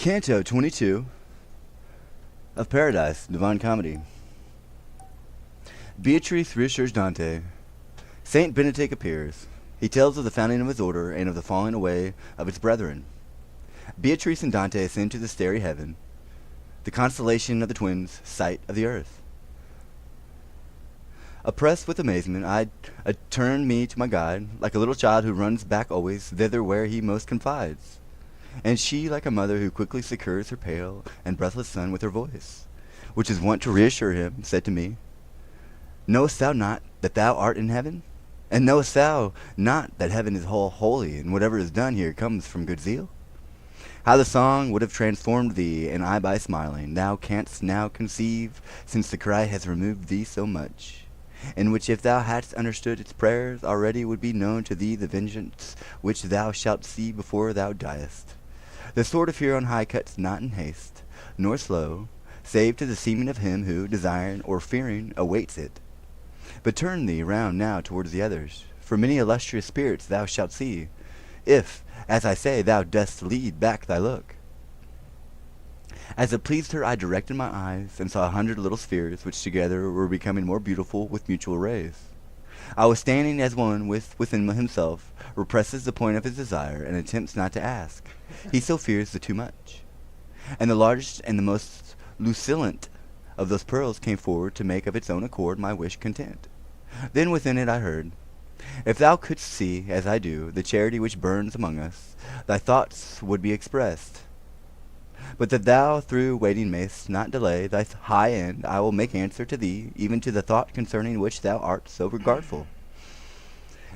Canto 22 of Paradise, Divine Comedy. Beatrice reassures Dante. Saint Benedict appears. He tells of the founding of his order and of the falling away of its brethren. Beatrice and Dante ascend to the starry heaven, the constellation of the twins, sight of the earth. Oppressed with amazement, I turn me to my guide, like a little child who runs back always thither where he most confides. And she, like a mother who quickly succors her pale and breathless son with her voice, which is wont to reassure him, said to me, Knowest thou not that thou art in heaven? And knowest thou not that heaven is holy, and whatever is done here comes from good zeal? How the song would have transformed thee, and I by smiling, thou canst now conceive, since the cry has removed thee so much, in which if thou hadst understood its prayers, already would be known to thee the vengeance which thou shalt see before thou diest. The sword of here on high cuts not in haste, nor slow, save to the seeming of him who, desiring or fearing, awaits it. But turn thee round now towards the others, for many illustrious spirits thou shalt see, if, as I say, thou dost lead back thy look. As it pleased her, I directed my eyes, and saw 100 little spheres, which together were becoming more beautiful with mutual rays. I was standing as one within himself represses the point of his desire, and attempts not to ask. He so fears the too much. And the largest and the most lucilent of those pearls came forward to make of its own accord my wish content. Then within it I heard, If thou couldst see, as I do, the charity which burns among us, thy thoughts would be expressed. But that thou through waiting mayst not delay thy high end, I will make answer to thee, even to the thought concerning which thou art so regardful.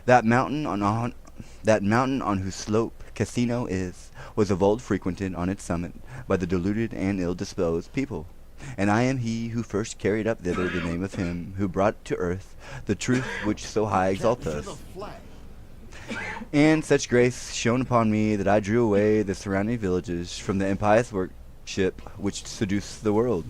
That mountain on whose slope Casino is, was of old frequented on its summit by the deluded and ill-disposed people. And I am he who first carried up thither the name of him who brought to earth the truth which so high exalteth. And such grace shone upon me that I drew away the surrounding villages from the impious worship which seduced the world.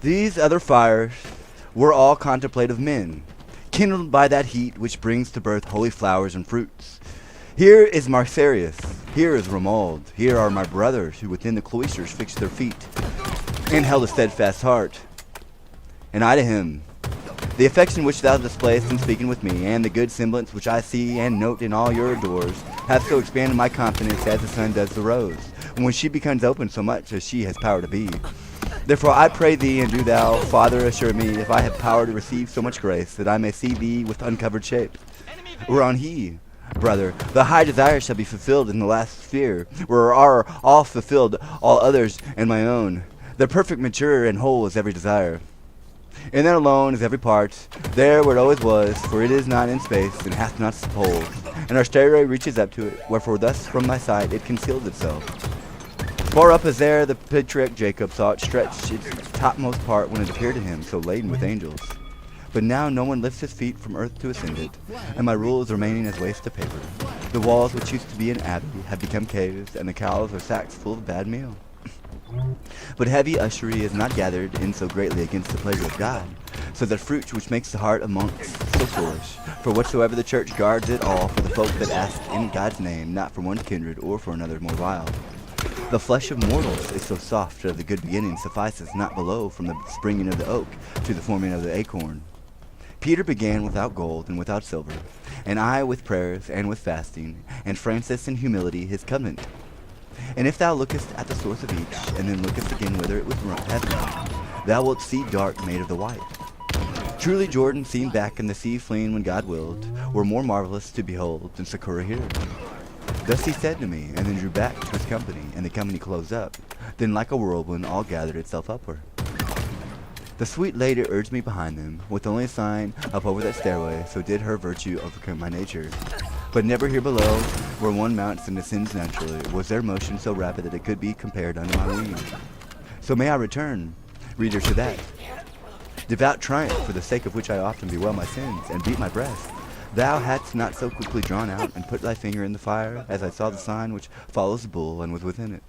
These other fires were all contemplative men, kindled by that heat which brings to birth holy flowers and fruits. Here is Marcerius, here is Romuald, here are my brothers who within the cloisters fixed their feet, and held a steadfast heart. And I to him, the affection which thou displayest in speaking with me, and the good semblance which I see and note in all your doors, have so expanded my confidence as the sun does the rose, when she becomes open so much as she has power to be. Therefore I pray thee, and do thou, Father, assure me, if I have power to receive so much grace, that I may see thee with uncovered shape. Whereon he, brother, the high desire shall be fulfilled in the last sphere, where are all fulfilled, all others and my own. The perfect, mature, and whole is every desire. And then alone is every part, there where it always was, for it is not in space, and hath not poles, and our stairway reaches up to it, wherefore thus from my sight it conceals itself. Far up as there the patriarch Jacob saw it stretch its topmost part when it appeared to him, so laden with angels. But now no one lifts his feet from earth to ascend it, and my rule is remaining as waste of paper. The walls which used to be an abbey have become caves, and the cows are sacks full of bad meal. But heavy ussury is not gathered in so greatly against the pleasure of God, so that fruit which makes the heart of monks so foolish, for whatsoever the church guards it all for the folk that ask in God's name, not for one kindred or for another more vile. The flesh of mortals is so soft that the good beginning suffices not below from the springing of the oak to the forming of the acorn. Peter began without gold and without silver, and I with prayers and with fasting, and Francis in humility his covenant. And if thou lookest at the source of each, and then lookest again whither it was heaven, thou wilt see dark made of the white. Truly Jordan seen back and the sea fleeing when God willed, were more marvelous to behold than Sakura here. Thus he said to me, and then drew back to his company, and the company closed up. Then like a whirlwind all gathered itself upward. The sweet lady urged me behind them, with only a sign up over that stairway, so did her virtue overcome my nature. But never here below, where one mounts and descends naturally, was their motion so rapid that it could be compared under my wings. So may I return, reader, to that devout triumph, for the sake of which I often bewail my sins, and beat my breast, Thou hadst not so quickly drawn out and put thy finger in the fire, as I saw the sign which follows the bull, and was within it.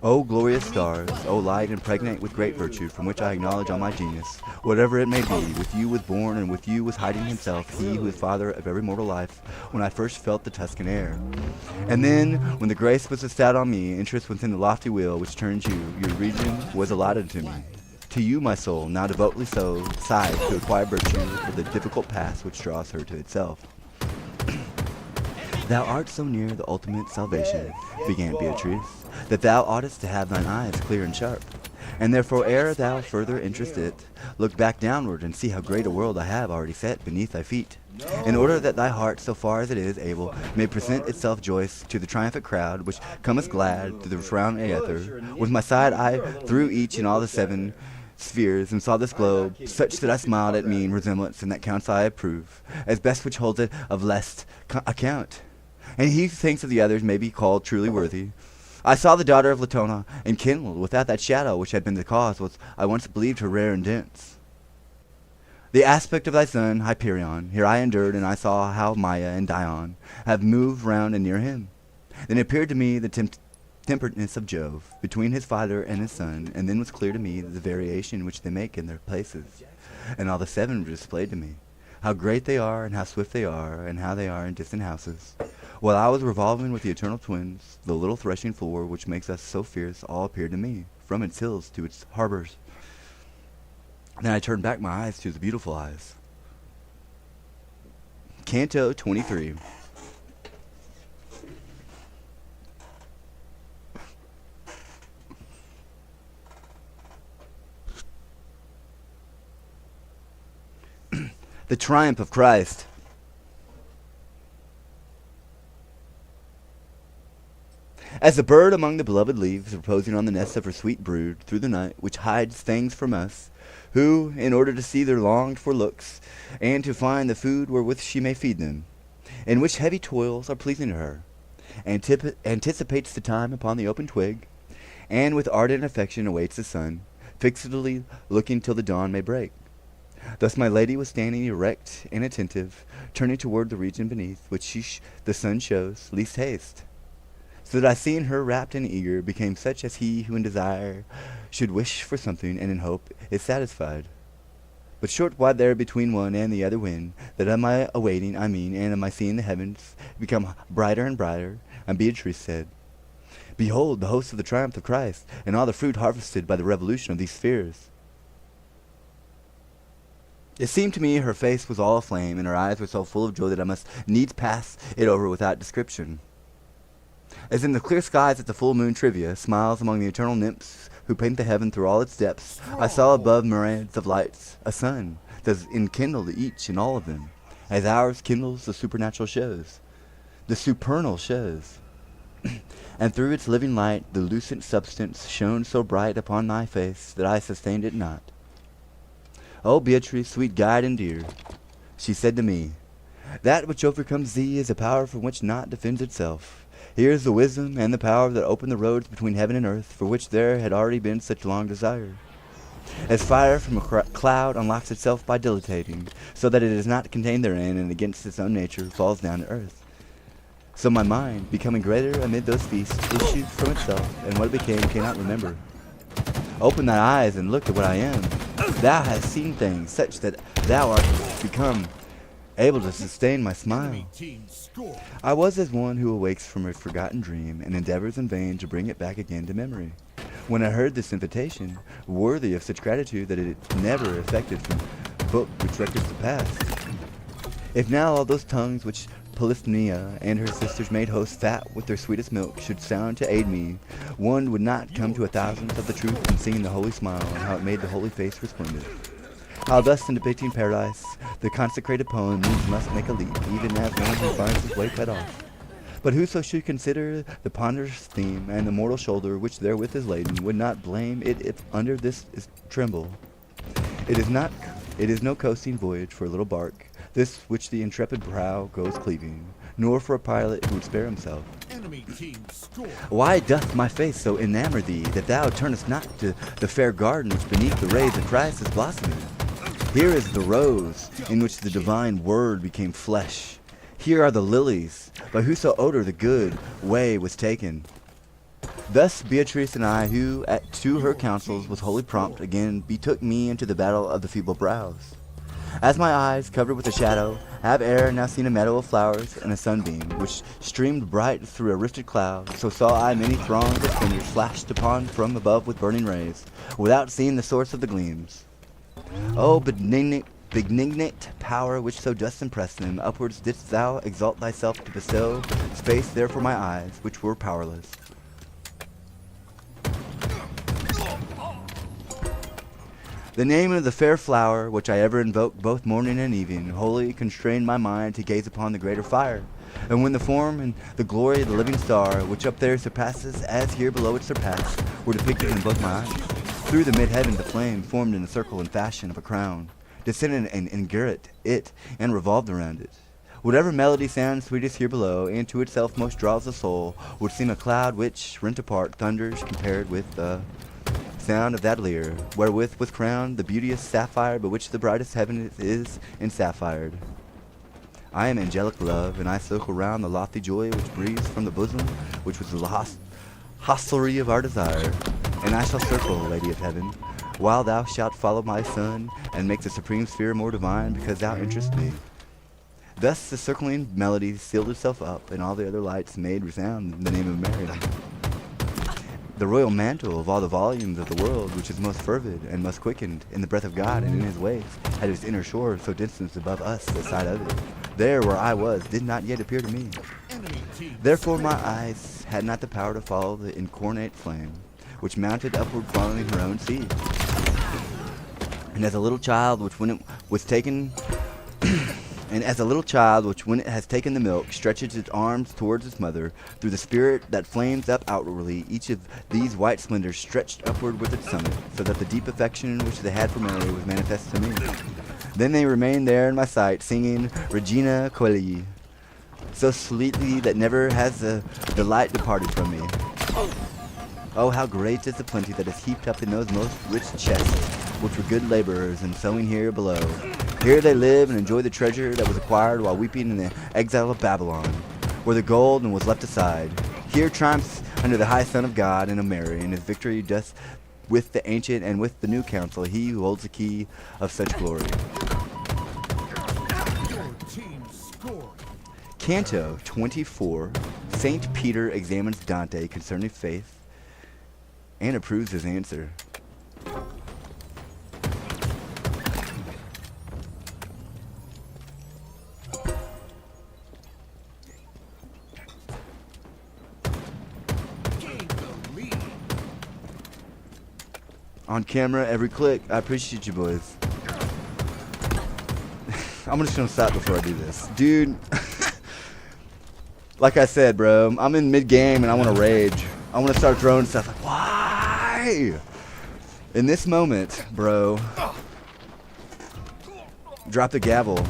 O glorious stars, O light impregnate with great virtue, from which I acknowledge all my genius, whatever it may be, with you was born, and with you was hiding himself, he who is father of every mortal life, when I first felt the Tuscan air. And then, when the grace was bestowed on me, interest within the lofty wheel which turns you, your region was allotted to me. To you, my soul, now devotedly so, sighs to acquire virtue for the difficult path which draws her to itself. Thou art so near the ultimate salvation, began Beatrice, that thou oughtest to have thine eyes clear and sharp. And therefore, ere thou further interest it, look back downward and see how great a world I have already set beneath thy feet, in order that thy heart, so far as it is able, may present itself joyous to the triumphant crowd which cometh glad through the surrounding aether. With my side eye through each and all the 7 spheres, and saw this globe, such that I smiled at mean resemblance, and that counts I approve, as best which holds it of less account. And he who thinks of the others may be called truly worthy. I saw the daughter of Latona, and kindled without that shadow which had been the cause, was I once believed her rare and dense. The aspect of thy son, Hyperion, here I endured, and I saw how Maia and Dion have moved round and near him. Then appeared to me the temperateness of Jove, between his father and his son, and then was clear to me the variation which they make in their places. And all the 7 were displayed to me, how great they are, and how swift they are, and how they are in distant houses. While I was revolving with the eternal twins, the little threshing floor which makes us so fierce all appeared to me, from its hills to its harbors. Then I turned back my eyes to the beautiful eyes. Canto 23. The triumph of Christ. As the bird among the beloved leaves, reposing on the nest of her sweet brood through the night, which hides things from us, who, in order to see their longed-for looks, and to find the food wherewith she may feed them, in which heavy toils are pleasing to her, anticipates the time upon the open twig, and with ardent affection awaits the sun, fixedly looking till the dawn may break. Thus my lady was standing erect and attentive, turning toward the region beneath, which the sun shows least haste. So that I, seeing her rapt and eager, became such as he who in desire should wish for something, and in hope is satisfied. But short while there between one and the other wind, that of my awaiting, and of my seeing the heavens become brighter and brighter, and Beatrice said, Behold the host of the triumph of Christ, and all the fruit harvested by the revolution of these spheres. It seemed to me her face was all aflame, and her eyes were so full of joy that I must needs pass it over without description. As in the clear skies at the full moon trivia smiles among the eternal nymphs who paint the heaven through all its depths, I saw above myriads of lights a sun does enkindle each and all of them, as ours kindles the supernatural shows, the supernal shows. And through its living light the lucent substance shone so bright upon thy face that I sustained it not. O Beatrice, sweet guide and dear, she said to me, that which overcomes thee is a power from which naught defends itself. Here is the wisdom and the power that open the roads between heaven and earth, for which there had already been such long desire. As fire from a cloud unlocks itself by dilating, so that it is not contained therein, and against its own nature falls down to earth. So my mind, becoming greater amid those feasts, issued from itself, and what it became cannot remember. Open thy eyes and look at what I am. Thou hast seen things such that thou art become able to sustain my smile. I was as one who awakes from a forgotten dream and endeavors in vain to bring it back again to memory, when I heard this invitation, worthy of such gratitude that it never effected from book which records the past. If now all those tongues which Polyphemia and her sisters made host fat with their sweetest milk should sound to aid me, one would not come to 1,000 of the truth in singing the holy smile and how it made the holy face resplendent. How thus in depicting paradise, the consecrated poem needs must make a leap, even as one who finds his way cut off. But whoso should consider the ponderous theme and the mortal shoulder which therewith is laden, would not blame it if under this is tremble. It is no coasting voyage for a little bark, this which the intrepid prow goes cleaving, nor for a pilot who would spare himself. Why doth my face so enamor thee, that thou turnest not to the fair garden which beneath the rays of Christ is blossoming? Here is the rose, in which the divine word became flesh. Here are the lilies, by whoso odor the good way was taken. Thus Beatrice and I, who to her counsels was wholly prompt, again betook me into the battle of the feeble brows. As my eyes, covered with a shadow, have ere now seen a meadow of flowers and a sunbeam, which streamed bright through a rifted cloud, so saw I many throngs of splendors flashed upon from above with burning rays, without seeing the source of the gleams. O benignant power which so dost impress them, upwards didst thou exalt thyself to bestow space there for my eyes, which were powerless. The name of the fair flower, which I ever invoked both morning and evening, wholly constrained my mind to gaze upon the greater fire. And when the form and the glory of the living star, which up there surpasses as here below it surpassed, were depicted in both my eyes, through the mid-heaven the flame formed in a circle in fashion of a crown, descended and engirt it, and revolved around it. Whatever melody sounds sweetest here below, and to itself most draws the soul, would seem a cloud which, rent apart, thunders compared with the sound of that lyre, wherewith was crowned the beauteous sapphire, by which the brightest heaven is ensapphired. I am angelic love, and I circle round the lofty joy which breathes from the bosom, which was the hostelry of our desire. And I shall circle, Lady of Heaven, while thou shalt follow my sun, and make the supreme sphere more divine, because thou interest me. Thus the circling melody sealed itself up, and all the other lights made resound the name of Mary. The royal mantle of all the volumes of the world, which is most fervid and most quickened in the breath of God and in his ways, had its inner shore so distant above us the side of it. There where I was did not yet appear to me. Therefore my eyes had not the power to follow the incornate flame, which mounted upward following her own seed. And as a little child which when it was taken And as a little child, which when it has taken the milk, stretches its arms towards its mother, through the spirit that flames up outwardly, each of these white splendors stretched upward with its summit, so that the deep affection which they had for Mary was manifest to me. Then they remained there in my sight, singing Regina Coeli, so sweetly that never has the delight departed from me. Oh, how great is the plenty that is heaped up in those most rich chests, which were good laborers in sowing here below. Here they live and enjoy the treasure that was acquired while weeping in the exile of Babylon, where the gold was left aside. Here triumphs under the high Son of God and of Mary, and his victory doth with the ancient and with the new council, he who holds the key of such glory. Canto 24, St. Peter examines Dante concerning faith and approves his answer. On camera, every click. I appreciate you, boys. I'm just gonna stop before I do this. Dude, like I said, bro, I'm in mid-game and I want to rage. I want to start throwing stuff like, why? In this moment, bro, drop the gavel.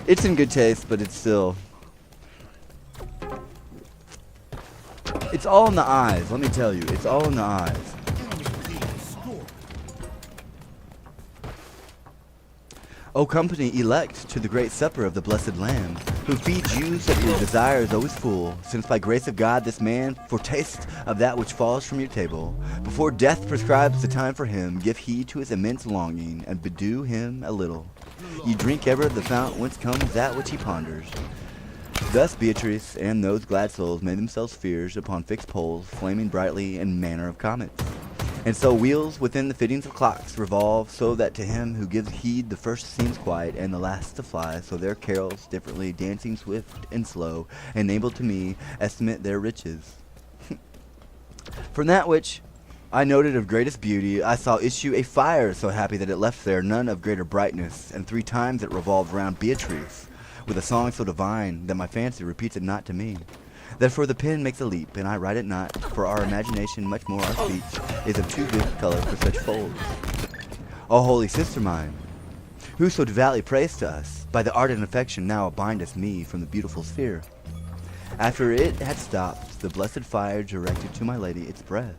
It's in good taste, but it's still... It's all in the eyes, let me tell you. It's all in the eyes. O company elect to the great supper of the blessed Lamb, who feeds you so that your desire is always full, since by grace of God this man fortastes of that which falls from your table. Before death prescribes the time for him, give heed to his immense longing, and bedew him a little. Ye drink ever of the fount whence comes that which he ponders. Thus Beatrice and those glad souls made themselves spheres upon fixed poles, flaming brightly in manner of comets. And so wheels within the fittings of clocks revolve, so that to him who gives heed the first seems quiet, and the last to fly, so their carols differently, dancing swift and slow, enable to me estimate their riches. From that which I noted of greatest beauty, I saw issue a fire so happy that it left there none of greater brightness, and 3 times it revolved round Beatrice, with a song so divine that my fancy repeats it not to me. Therefore the pen makes a leap, and I write it not, for our imagination, much more our speech, is of too good color for such folds. O holy sister mine, who so devoutly prays to us, by the ardent affection now bindeth me from the beautiful sphere. After it had stopped, the blessed fire directed to my lady its breath,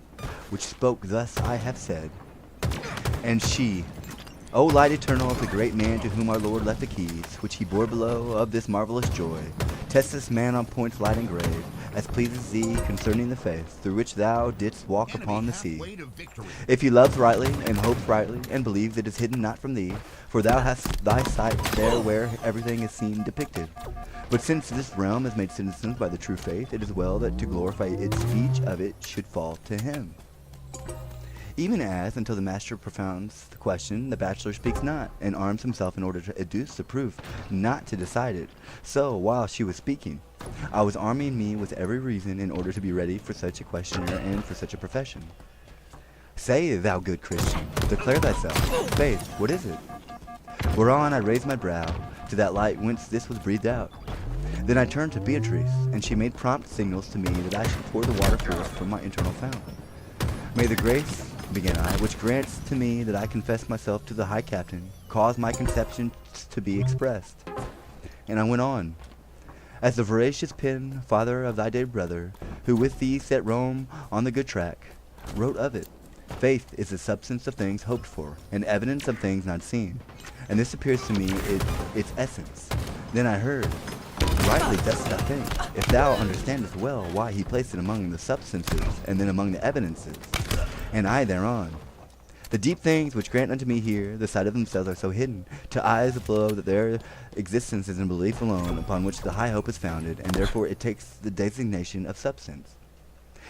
which spoke thus I have said. And she, O light eternal of the great man to whom our Lord left the keys, which he bore below of this marvelous joy, test this man on points light and grave, as pleases thee concerning the faith, through which thou didst walk upon the sea. If he loves rightly, and hopes rightly, and believes it is hidden not from thee, for thou hast thy sight there where everything is seen depicted. But since this realm is made citizens by the true faith, it is well that to glorify it each of it should fall to him. Even as, until the master propounds the question, the bachelor speaks not, and arms himself in order to adduce the proof, not to decide it. So, while she was speaking, I was arming me with every reason in order to be ready for such a questioner and for such a profession. Say, thou good Christian, declare thyself. Faith, what is it? Whereon I raised my brow to that light whence this was breathed out. Then I turned to Beatrice, and she made prompt signals to me that I should pour the water forth from my internal fountain. May the grace, began I, which grants to me that I confess myself to the high captain, cause my conceptions to be expressed. And I went on. As the voracious pen, father of thy dear brother, who with thee set Rome on the good track, wrote of it, faith is the substance of things hoped for, and evidence of things not seen. And this appears to me its essence. Then I heard, rightly dost thou think, if thou understandest well why he placed it among the substances, and then among the evidences, and I thereon. The deep things which grant unto me here the sight of themselves are so hidden to eyes below that their existence is in belief alone, upon which the high hope is founded, and therefore it takes the designation of substance.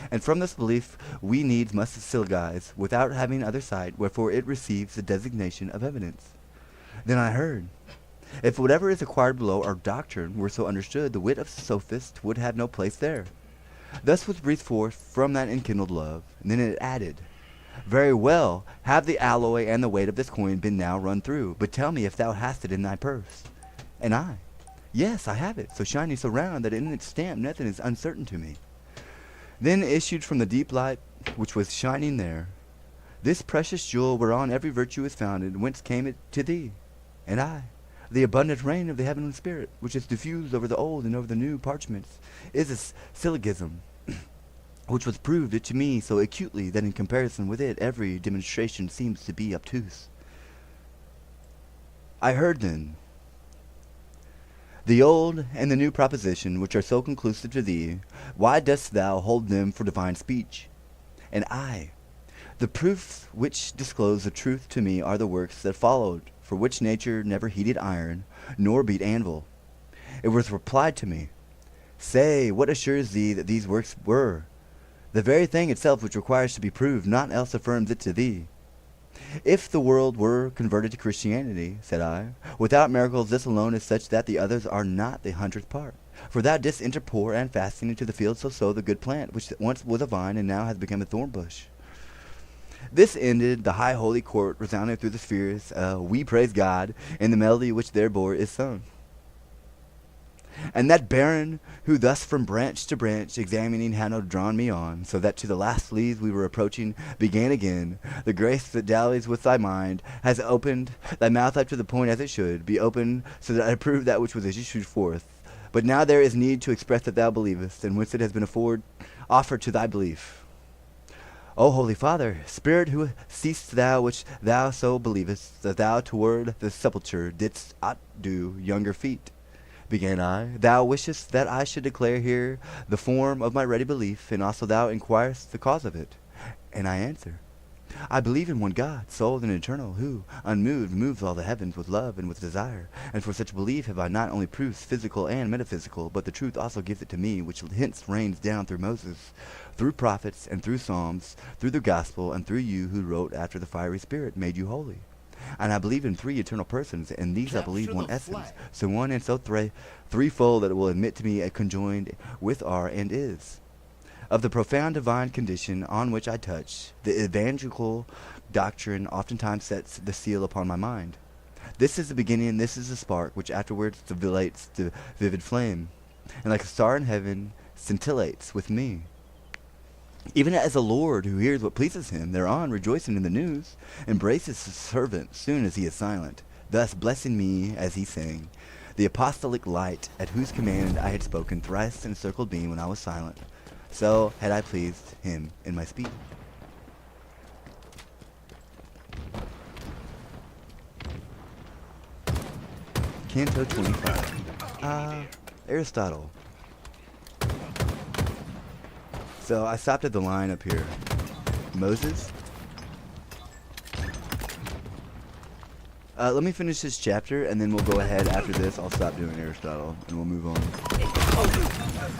And from this belief we needs must syllogize, without having other sight, wherefore it receives the designation of evidence. Then I heard, if whatever is acquired below our doctrine were so understood, the wit of sophist would have no place there. Thus was breathed forth from that enkindled love, and then it added, very well, have the alloy and the weight of this coin been now run through, but tell me if thou hast it in thy purse. And I, yes, I have it, so shiny, so round, that in its stamp nothing is uncertain to me. Then issued from the deep light which was shining there, this precious jewel whereon every virtue is founded, whence came it to thee? And I, the abundant rain of the heavenly spirit, which is diffused over the old and over the new parchments, is a syllogism, which was proved it to me so acutely that in comparison with it every demonstration seems to be obtuse. I heard then the old and the new proposition, which are so conclusive to thee, why dost thou hold them for divine speech? And I, the proofs which disclose the truth to me are the works that followed, for which nature never heated iron, nor beat anvil. It was replied to me, say, what assures thee that these works were? The very thing itself which requires to be proved, naught else affirms it to thee. If the world were converted to Christianity, said I, without miracles this alone is such that the others are not the 100th part. For thou didst enter poor and fasting into the field so sow the good plant, which once was a vine and now has become a thorn bush. This ended, the high holy court resounding through the spheres, we praise God, in the melody which therebore is sung. And that baron, who thus from branch to branch examining had drawn me on, so that to the last leaves we were approaching, began again, the grace that dallies with thy mind has opened thy mouth up to the point as it should be opened, so that I prove that which was issued forth. But now there is need to express that thou believest, and whence it has been offered to thy belief. O Holy Father, Spirit, who seest thou which thou so believest, that thou toward the sepulchre didst outdo younger feet, began I, thou wishest that I should declare here the form of my ready belief, and also thou inquirest the cause of it. And I answer, I believe in one God, sole and eternal, who, unmoved, moves all the heavens with love and with desire. And for such belief have I not only proofs physical and metaphysical, but the truth also gives it to me, which hence rains down through Moses, through prophets, and through psalms, through the gospel, and through you who wrote after the fiery spirit made you holy. And I believe in 3 eternal persons, and these I believe one essence, so one and so threefold that it will admit to me a conjoined with are and is. Of the profound divine condition on which I touch, the evangelical doctrine oftentimes sets the seal upon my mind. This is the beginning, this is the spark, which afterwards stimulates the vivid flame, and like a star in heaven scintillates with me. Even as a lord who hears what pleases him, thereon rejoicing in the news, embraces his servant soon as he is silent, thus blessing me as he sang, the apostolic light at whose command I had spoken thrice encircled me when I was silent. So had I pleased him in my speech. Canto 25. Aristotle. So I stopped at the line up here. Moses? Let me finish this chapter, and then we'll go ahead after this. I'll stop doing Aristotle, and we'll move on.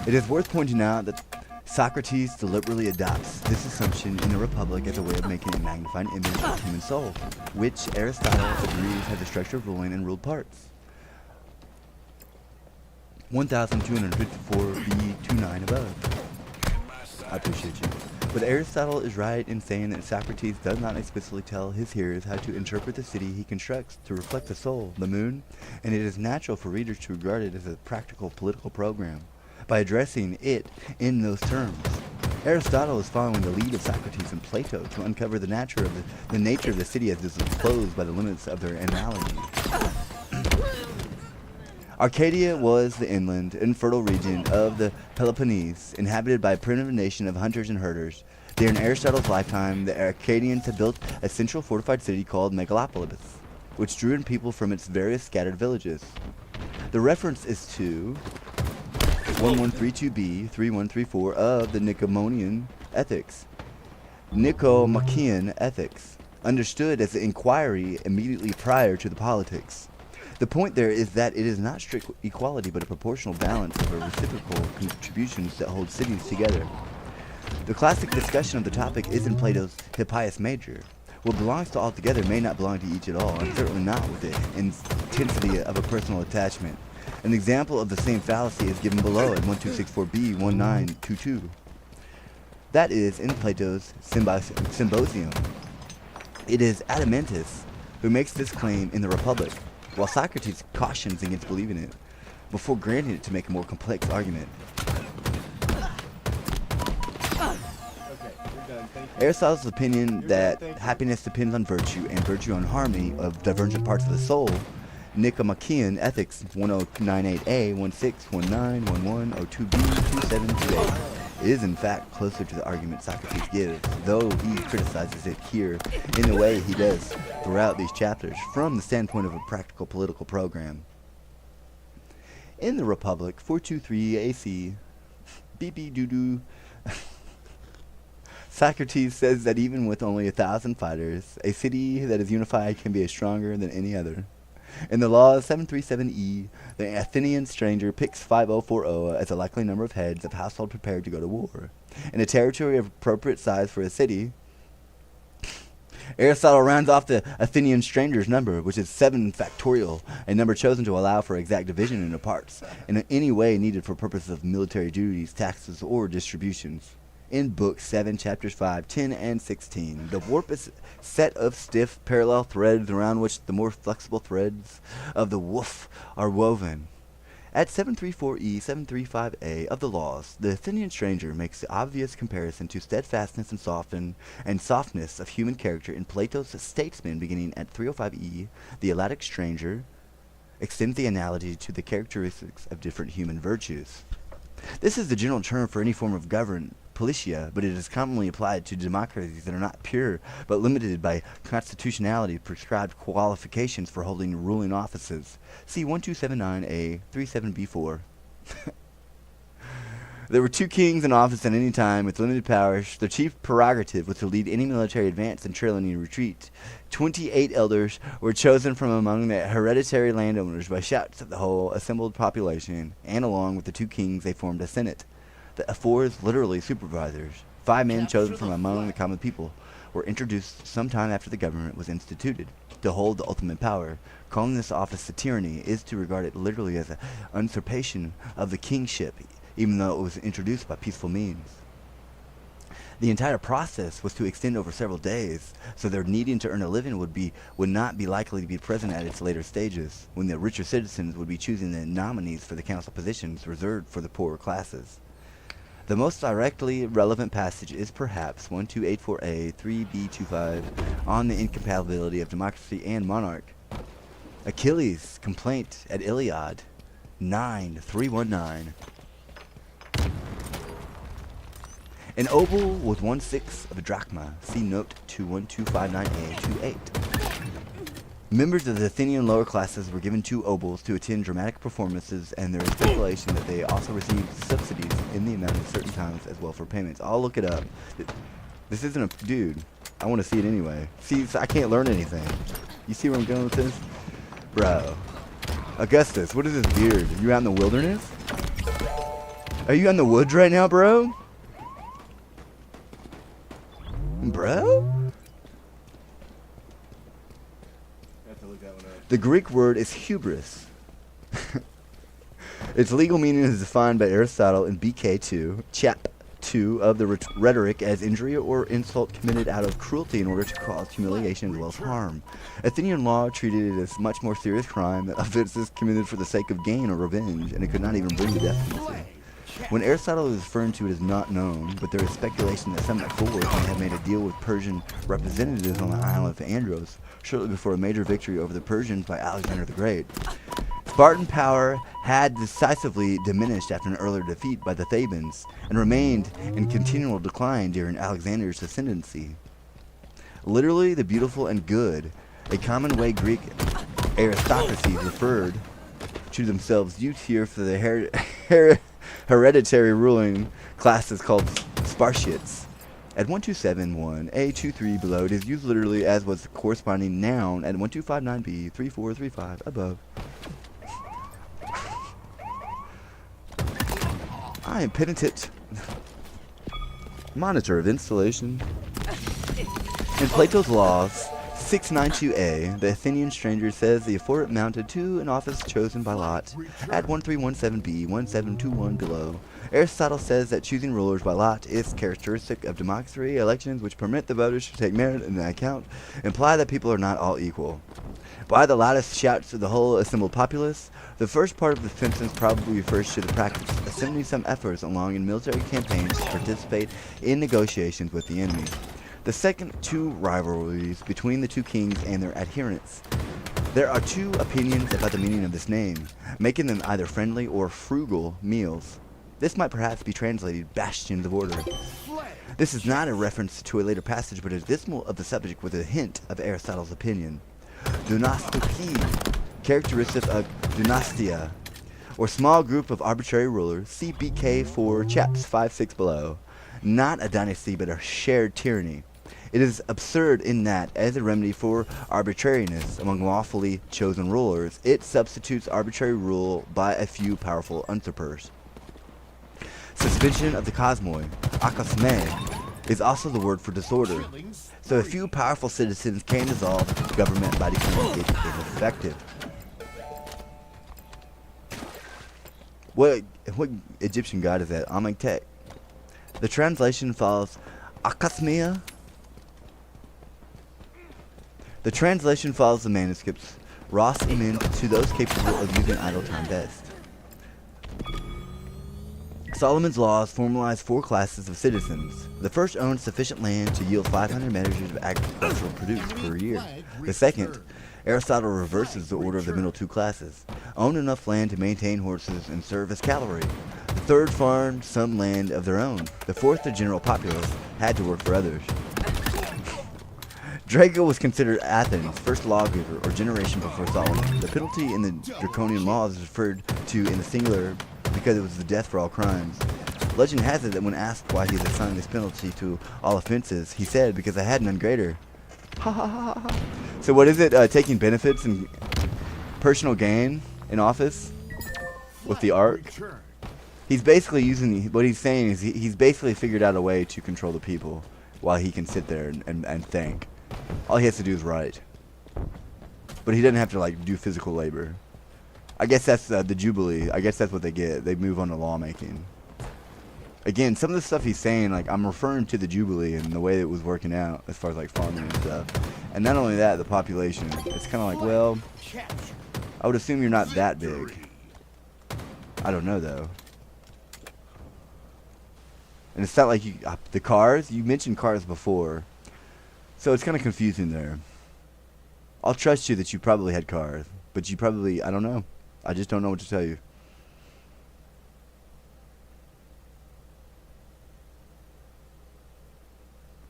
It is worth pointing out that Socrates deliberately adopts this assumption in the Republic as a way of making a magnified image of the human soul, which Aristotle agrees has a structure of ruling and ruled parts. 1254b29 above. I appreciate you. But Aristotle is right in saying that Socrates does not explicitly tell his hearers how to interpret the city he constructs to reflect the soul, the moon, and it is natural for readers to regard it as a practical political program by addressing it in those terms. Aristotle is following the lead of Socrates and Plato to uncover the nature of the city as disclosed by the limits of their analogy. Arcadia was the inland and fertile region of the Peloponnese, inhabited by a primitive nation of hunters and herders. During Aristotle's lifetime, the Arcadians had built a central fortified city called Megalopolis, which drew in people from its various scattered villages. The reference is to 1132b, 3134 of the Nicomachean Ethics. Nicomachean Ethics, understood as the inquiry immediately prior to the politics. The point there is that it is not strict equality, but a proportional balance of reciprocal contributions that hold cities together. The classic discussion of the topic is in Plato's Hippias Major. What belongs to all together may not belong to each at all, and certainly not with the intensity of a personal attachment. An example of the same fallacy is given below in 1264b 1922. That is in Plato's Symposium. It is Adeimantus who makes this claim in the Republic, while Socrates cautions against believing it, before granting it to make a more complex argument. Aristotle's opinion that happiness depends on virtue and virtue on harmony of divergent parts of the soul, Nicomachean Ethics 1098a, 16191102b, 2728, is in fact closer to the argument Socrates gives, though he criticizes it here in the way he does throughout these chapters from the standpoint of a practical political program. In the Republic, 423 AC, beep doo doo. Socrates says that even with only 1,000 fighters, a city that is unified can be stronger than any other. In the law 737E, the Athenian stranger picks 5040 as a likely number of heads of household prepared to go to war. In a territory of appropriate size for a city, Aristotle rounds off the Athenian stranger's number, which is 7 factorial, a number chosen to allow for exact division into parts, in any way needed for purposes of military duties, taxes, or distributions. In Book 7, Chapters 5, 10, and 16, the warp is a set of stiff, parallel threads around which the more flexible threads of the woof are woven. At 734e, 735a of the laws, the Athenian stranger makes the obvious comparison to steadfastness and softness of human character in Plato's Statesman, beginning at 305e. The Elatic stranger extends the analogy to the characteristics of different human virtues. This is the general term for any form of government, politia, but it is commonly applied to democracies that are not pure, but limited by constitutionality prescribed qualifications for holding ruling offices. See 1279a, 37b4. There were 2 kings in office at any time with limited powers. Their chief prerogative was to lead any military advance and trail any retreat. 28 elders were chosen from among the hereditary landowners by shouts of the whole assembled population, and along with the 2 kings they formed a senate. The Ephors, literally supervisors, 5 men chosen from among the common people, were introduced sometime after the government was instituted to hold the ultimate power. Calling this office a tyranny is to regard it literally as an usurpation of the kingship, even though it was introduced by peaceful means. The entire process was to extend over several days, so their needing to earn a living would not be likely to be present at its later stages, when the richer citizens would be choosing the nominees for the council positions reserved for the poorer classes. The most directly relevant passage is perhaps 1284a, 3b25, on the incompatibility of democracy and monarch. Achilles' complaint at Iliad, 9:319. An oval was 1/6 of a drachma. See note 21259828. Members of the Athenian lower classes were given 2 obols to attend dramatic performances, and there is speculation that they also received subsidies in the amount of certain times as well for payments. I'll look it up. This isn't a... Dude, I want to see it anyway. See, I can't learn anything. You see where I'm going with this? Bro. Augustus, what is this beard? Are you out in the wilderness? Are you in the woods right now, bro? Bro? The Greek word is hubris. Its legal meaning is defined by Aristotle in pt2, chap 2 of the rhetoric as injury or insult committed out of cruelty in order to cause humiliation as well as harm. Athenian law treated it as much more serious crime than offenses committed for the sake of gain or revenge, and it could not even bring to death penalty. When Aristotle is referring to it is not known, but there is speculation that some Thor may have made a deal with Persian representatives on the island of Andros shortly before a major victory over the Persians by Alexander the Great. Spartan power had decisively diminished after an earlier defeat by the Thebans, and remained in continual decline during Alexander's ascendancy. Literally, the beautiful and good, a common way Greek aristocracies referred to themselves used here for the hereditary ruling classes called Spartiates. At 1271A23 below, it is used literally as was the corresponding noun at 1259B3435 above. I am penitent. Monitor of installation. In Plato's Laws 692a, the Athenian stranger says the afforded mounted to an office chosen by lot at 1317b 1721 below. Aristotle says that choosing rulers by lot is characteristic of democracy. Elections which permit the voters to take merit into account imply that people are not all equal. By the loudest shouts of the whole assembled populace, the first part of the sentence probably refers to the practice of assembling some efforts along in military campaigns to participate in negotiations with the enemy. The second, 2 rivalries between the 2 kings and their adherents. There are 2 opinions about the meaning of this name, making them either friendly or frugal meals. This might perhaps be translated bastions of order. This is not a reference to a later passage, but is dismal of the subject with a hint of Aristotle's opinion. Dynastoki, characteristic of dynastia, or small group of arbitrary rulers, see BK for chaps 5-6 below. Not a dynasty, but a shared tyranny. It is absurd in that, as a remedy for arbitrariness among lawfully chosen rulers, it substitutes arbitrary rule by a few powerful usurpers. Suspension of the cosmoi, akosme, is also the word for disorder. So a few powerful citizens can dissolve government by declaring it ineffective. What Egyptian god is that? Amenhotep. The translation follows akosmia. The translation follows the manuscripts Ross Emin to those capable of using idle time best. Solomon's laws formalized 4 classes of citizens. The first owned sufficient land to yield 500 measures of agricultural produce per year. The second, Aristotle reverses the order of the middle 2 classes, owned enough land to maintain horses and serve as cavalry. The third farmed some land of their own. The fourth, the general populace, had to work for others. Draco was considered Athens' first lawgiver or generation before Solomon. The penalty in the draconian laws is referred to in the singular because it was the death for all crimes. Legend has it that when asked why he has assigned this penalty to all offenses, he said, because I had none greater. Ha ha ha ha. So what is it? Taking benefits and personal gain in office with the ark? He's basically using, what he's saying is he's basically figured out a way to control the people while he can sit there and think. All he has to do is write. But he doesn't have to like do physical labor. I guess that's the Jubilee. I guess that's what they get. They move on to lawmaking. Again, some of the stuff he's saying, like, I'm referring to the Jubilee and the way it was working out as far as like farming and stuff. And not only that, the population. It's kind of like, well, I would assume you're not that big. I don't know though. And it's not like you, the cars, you mentioned cars before. So it's kind of confusing there. I'll trust you that you probably had cars. But you probably, I don't know. I just don't know what to tell you.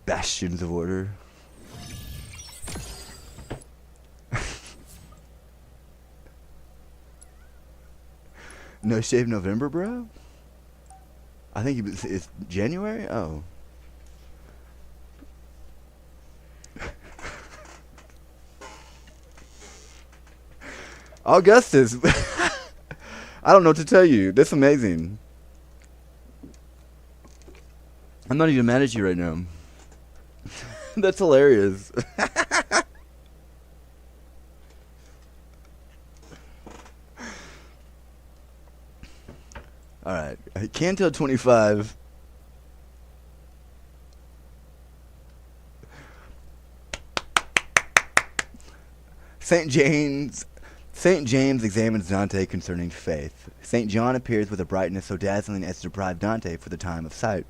Bastions of order. No Shave November, bro? I think it's January? Oh. Augustus. I don't know what to tell you. That's amazing. I'm not even mad at you right now. That's hilarious. Alright. Canto 25. St. James examines Dante concerning faith. St. John appears with a brightness so dazzling as to deprive Dante for the time of sight.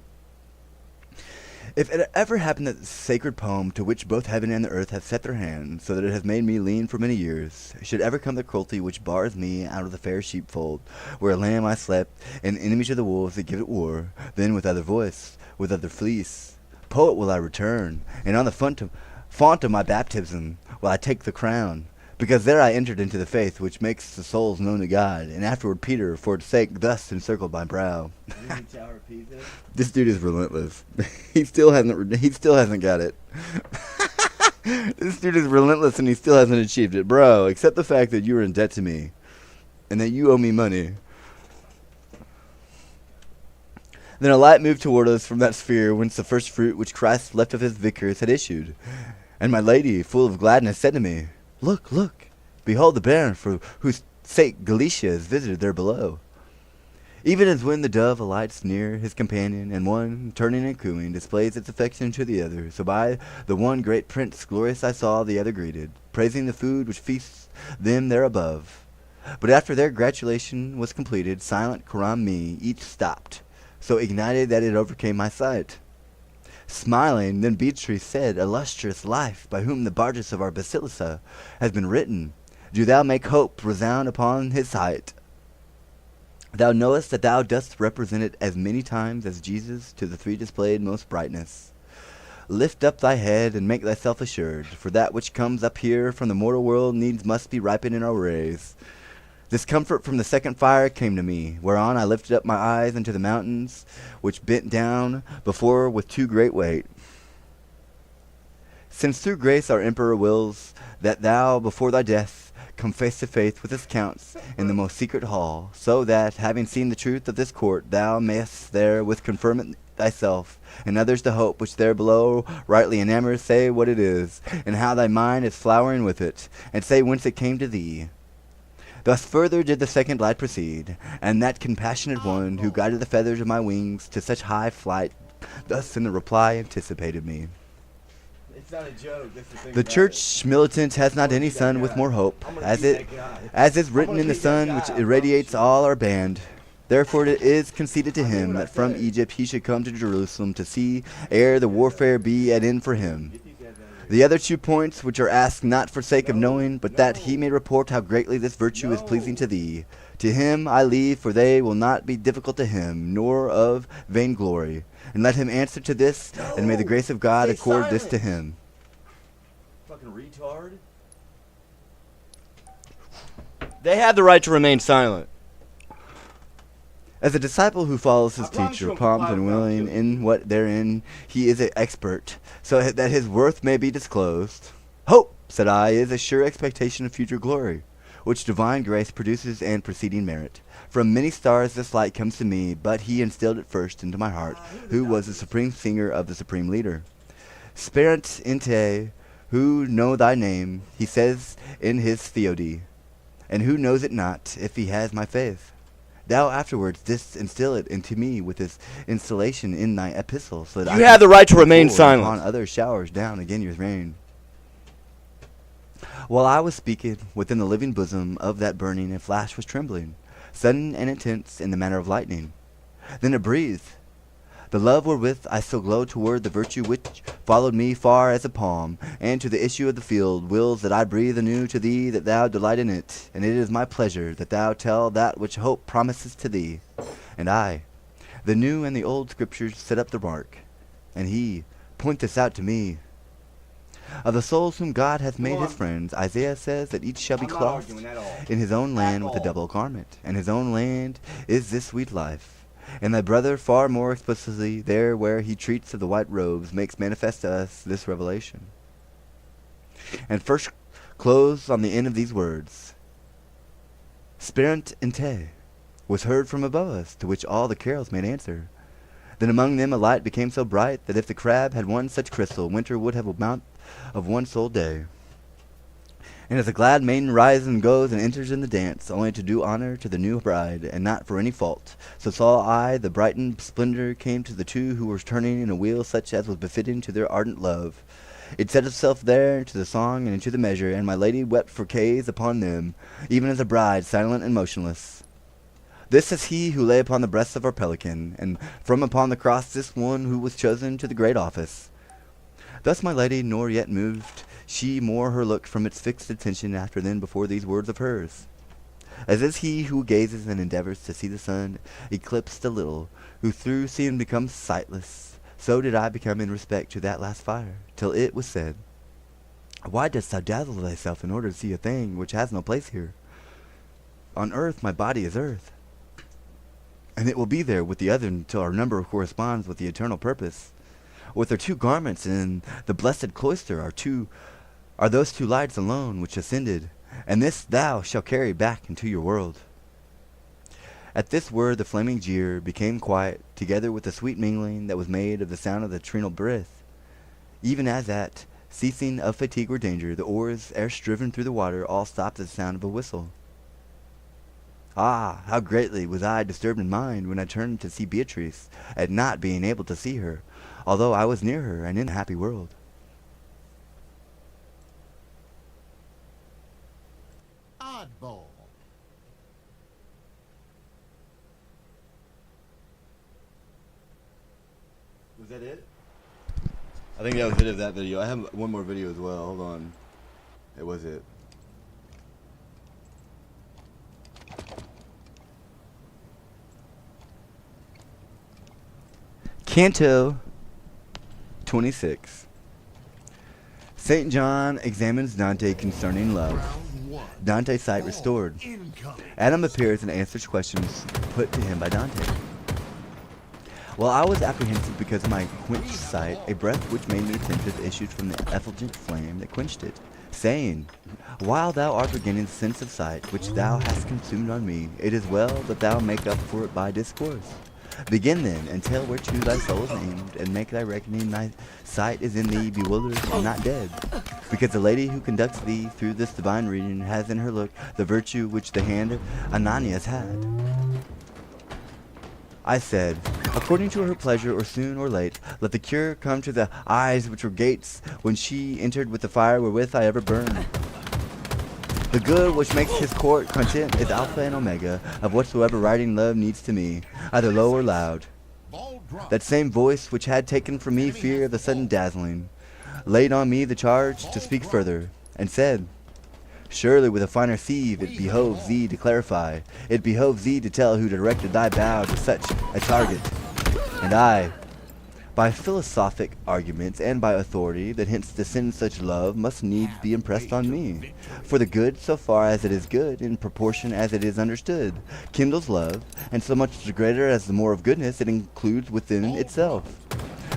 If it ever happened that the sacred poem to which both heaven and the earth have set their hands, so that it has made me lean for many years, should ever come the cruelty which bars me out of the fair sheepfold, where a lamb I slept, and enemy to the wolves that give it war, then with other voice, with other fleece, poet will I return, and on the font of my baptism will I take the crown, because there I entered into the faith which makes the souls known to God, and afterward Peter, for its sake, thus encircled my brow. This dude is relentless. He still hasn't got it. This dude is relentless and he still hasn't achieved it. Bro, accept the fact that you are in debt to me, and that you owe me money. Then a light moved toward us from that sphere whence the first fruit which Christ left of his vicars had issued. And my lady, full of gladness, said to me, Look, look, behold the baron for whose sake Galicia is visited there below. Even as when the dove alights near his companion, and one, turning and cooing, displays its affection to the other, so by the one great prince glorious I saw the other greeted, praising the food which feasts them there above. But after their gratulation was completed, silent Karam me, each stopped, so ignited that it overcame my sight. Smiling, then Beatrice said, Illustrious life, by whom the barges of our basilica has been written, do thou make hope resound upon his height. Thou knowest that thou dost represent it as many times as Jesus to the three displayed most brightness. Lift up thy head and make thyself assured, for that which comes up here from the mortal world needs must be ripened in our rays. This comfort from the second fire came to me, whereon I lifted up my eyes unto the mountains, which bent down before with too great weight. Since through grace our emperor wills that thou before thy death come face to face with his counts in the most secret hall, so that, having seen the truth of this court, thou mayest there with confirm it thyself, and others the hope which there below rightly enamours say what it is, and how thy mind is flowering with it, and say whence it came to thee. Thus further did the second light proceed, and that compassionate one who guided the feathers of my wings to such high flight, thus in the reply anticipated me. It's not a joke. That's the thing. The church militant has not any sun with more hope, as is written in the sun which irradiates all our band. Therefore it is conceded to him that from Egypt he should come to Jerusalem to see ere the warfare be at end for him. The other 2 points which are asked not for sake of knowing, but that he may report how greatly this virtue is pleasing to thee. To him I leave, for they will not be difficult to him, nor of vainglory. And let him answer to this, and may the grace of God accord this to him. Fucking retard. They have the right to remain silent. As a disciple who follows his teacher, prompt and willing in what therein he is an expert, so that his worth may be disclosed. Hope, said I, is a sure expectation of future glory, which divine grace produces and preceding merit. From many stars this light comes to me, but he instilled it first into my heart, who was the supreme singer of the supreme leader. Sperant inte, who know thy name, he says in his theody, and who knows it not, if he has my faith. Thou afterwards didst instill it into me with this installation in thy epistle, so that You have the right to remain silent. Upon others showers down again your rain. While I was speaking, within the living bosom of that burning a flash was trembling, sudden and intense in the manner of lightning. Then it breathed. The love wherewith I still glow toward the virtue which followed me far as a palm, and to the issue of the field, wills that I breathe anew to thee that thou delight in it, and it is my pleasure that thou tell that which hope promises to thee. And I, the new and the old scriptures set up the mark, and he, point this out to me. Of the souls whom God hath made his friends, Isaiah says that each shall be I'm not clothed arguing at all. in his own land with a all. double garment, and his own land is this sweet life. And thy brother far more explicitly, there where he treats of the white robes, makes manifest to us this revelation. And first close on the end of these words. Sperant in te was heard from above us, to which all the carols made answer. Then among them a light became so bright that if the crab had one such crystal, winter would have a mount of one sole day. And as a glad maiden rises and goes and enters in the dance, only to do honor to the new bride, and not for any fault, so saw I the brightened splendor came to the two who were turning in a wheel such as was befitting to their ardent love. It set itself there into the song and into the measure, and my lady wept for gaze upon them, even as a bride, silent and motionless. This is he who lay upon the breast of our pelican, and from upon the cross this one who was chosen to the great office. Thus my lady, nor yet moved she more her look from its fixed attention after than before these words of hers. As is he who gazes and endeavors to see the sun eclipsed a little, who through seeing becomes sightless, so did I become in respect to that last fire, till it was said, Why dost thou dazzle thyself in order to see a thing which has no place here? On earth my body is earth, and it will be there with the other until our number corresponds with the eternal purpose. With our two garments in the blessed cloister are those two lights alone which ascended, and this thou shalt carry back into your world. At this word the flaming jeer became quiet, together with the sweet mingling that was made of the sound of the trinal breath, even as at ceasing of fatigue or danger, the oars, ere striven through the water, all stopped at the sound of a whistle. Ah, how greatly was I disturbed in mind when I turned to see Beatrice, at not being able to see her, although I was near her and in a happy world. Oddball. Was that it? I think that was it of that video. I have one more video as well. Hold on. It was it. Canto 26. St. John examines Dante concerning love. Round one. Dante's sight restored. Incoming. Adam appears and answers questions put to him by Dante. While I was apprehensive because of my quenched sight, a breath which made me attentive issued from the effulgent flame that quenched it, saying, While thou art regaining the sense of sight, which thou hast consumed on me, it is well that thou make up for it by discourse. Begin then, and tell whereto thy soul is aimed, and make thy reckoning thy sight is in thee bewildered and not dead. Because the lady who conducts thee through this divine reading has in her look the virtue which the hand of Ananias had. I said, according to her pleasure, or soon or late, let the cure come to the eyes which were gates when she entered with the fire wherewith I ever burned. The good which makes his court content is alpha and omega of whatsoever writing love needs to me, either low or loud. Ball drop. That same voice which had taken from me fear of the sudden dazzling, laid on me the charge to speak further, and said, Surely with a finer sieve it behoves thee to clarify, it behoves thee to tell who directed thy bow to such a target. And I, by philosophic arguments and by authority, that hence to send such love must needs be impressed on me. For the good, so far as it is good, in proportion as it is understood, kindles love, and so much the greater as the more of goodness it includes within itself.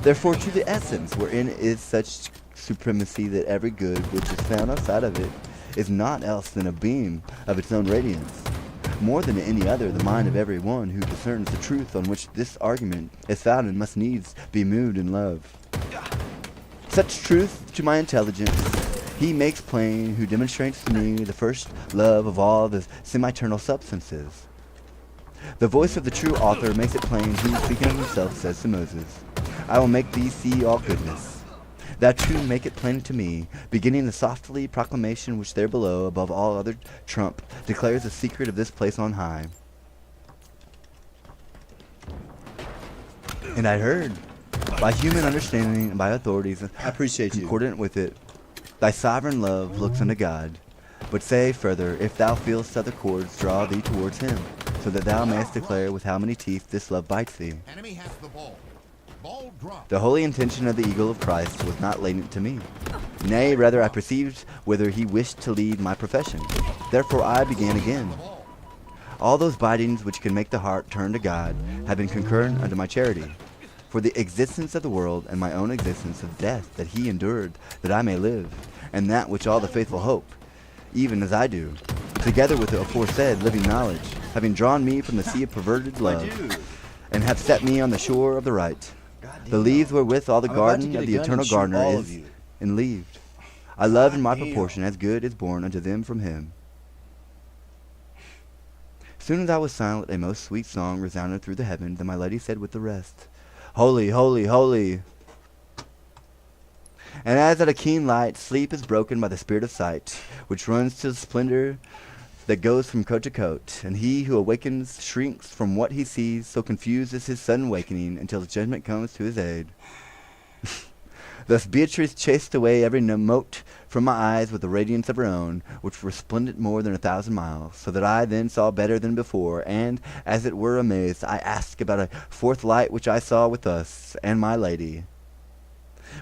Therefore to the essence, wherein is such supremacy that every good which is found outside of it is naught else than a beam of its own radiance. More than any other, the mind of every one who discerns the truth on which this argument is founded must needs be moved in love. Such truth to my intelligence he makes plain who demonstrates to me the first love of all the semi-eternal substances. The voice of the true author makes it plain who, speaking of himself, says to Moses, I will make thee see all goodness. Thou too make it plain to me, beginning the softly proclamation which there below, above all other trump, declares the secret of this place on high. And I heard, by human understanding and by authorities I appreciate you. concordant with it, thy sovereign love looks unto God. But say further, if thou feelst other cords draw thee towards him, so that thou mayest declare with how many teeth this love bites thee. Enemy has the ball. Ball dropped. The holy intention of the eagle of Christ was not latent to me. Nay, rather I perceived whither he wished to lead my profession. Therefore I began again. All those bitings which can make the heart turn to God have been concurrent unto my charity. For the existence of the world and my own existence of death that he endured, that I may live, and that which all the faithful hope, even as I do, together with the aforesaid living knowledge, having drawn me from the sea of perverted love, and have set me on the shore of the right. The leaves wherewith all the I'm about to garden get of a the gun eternal and shoot gardener all of is you. enleaved. I love in my God damn. proportion as good is born unto them from him. Soon as I was silent, a most sweet song resounded through the heavens, and my lady said with the rest, Holy, holy, holy. And as at a keen light, sleep is broken by the spirit of sight, which runs to the splendor that goes from coat to coat, and he who awakens shrinks from what he sees, so confused is his sudden awakening until his judgment comes to his aid. Thus Beatrice chased away every mote from my eyes with the radiance of her own, which were resplendent more than 1,000 miles, so that I then saw better than before, and, as it were amazed, I asked about a fourth light which I saw with us and my lady.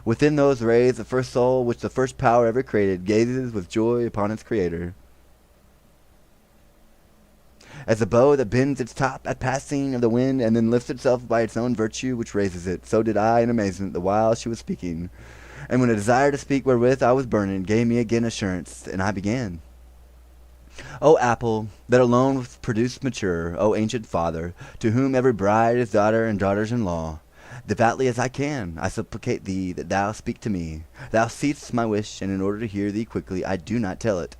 Within those rays, the first soul which the first power ever created gazes with joy upon its creator. As a bow that bends its top at passing of the wind and then lifts itself by its own virtue which raises it, so did I in amazement the while she was speaking. And when a desire to speak wherewith I was burning gave me again assurance, and I began. O apple, that alone was produced mature, O ancient father, to whom every bride is daughter and daughters-in-law, devoutly as I can, I supplicate thee that thou speak to me. Thou seest my wish, and in order to hear thee quickly, I do not tell it.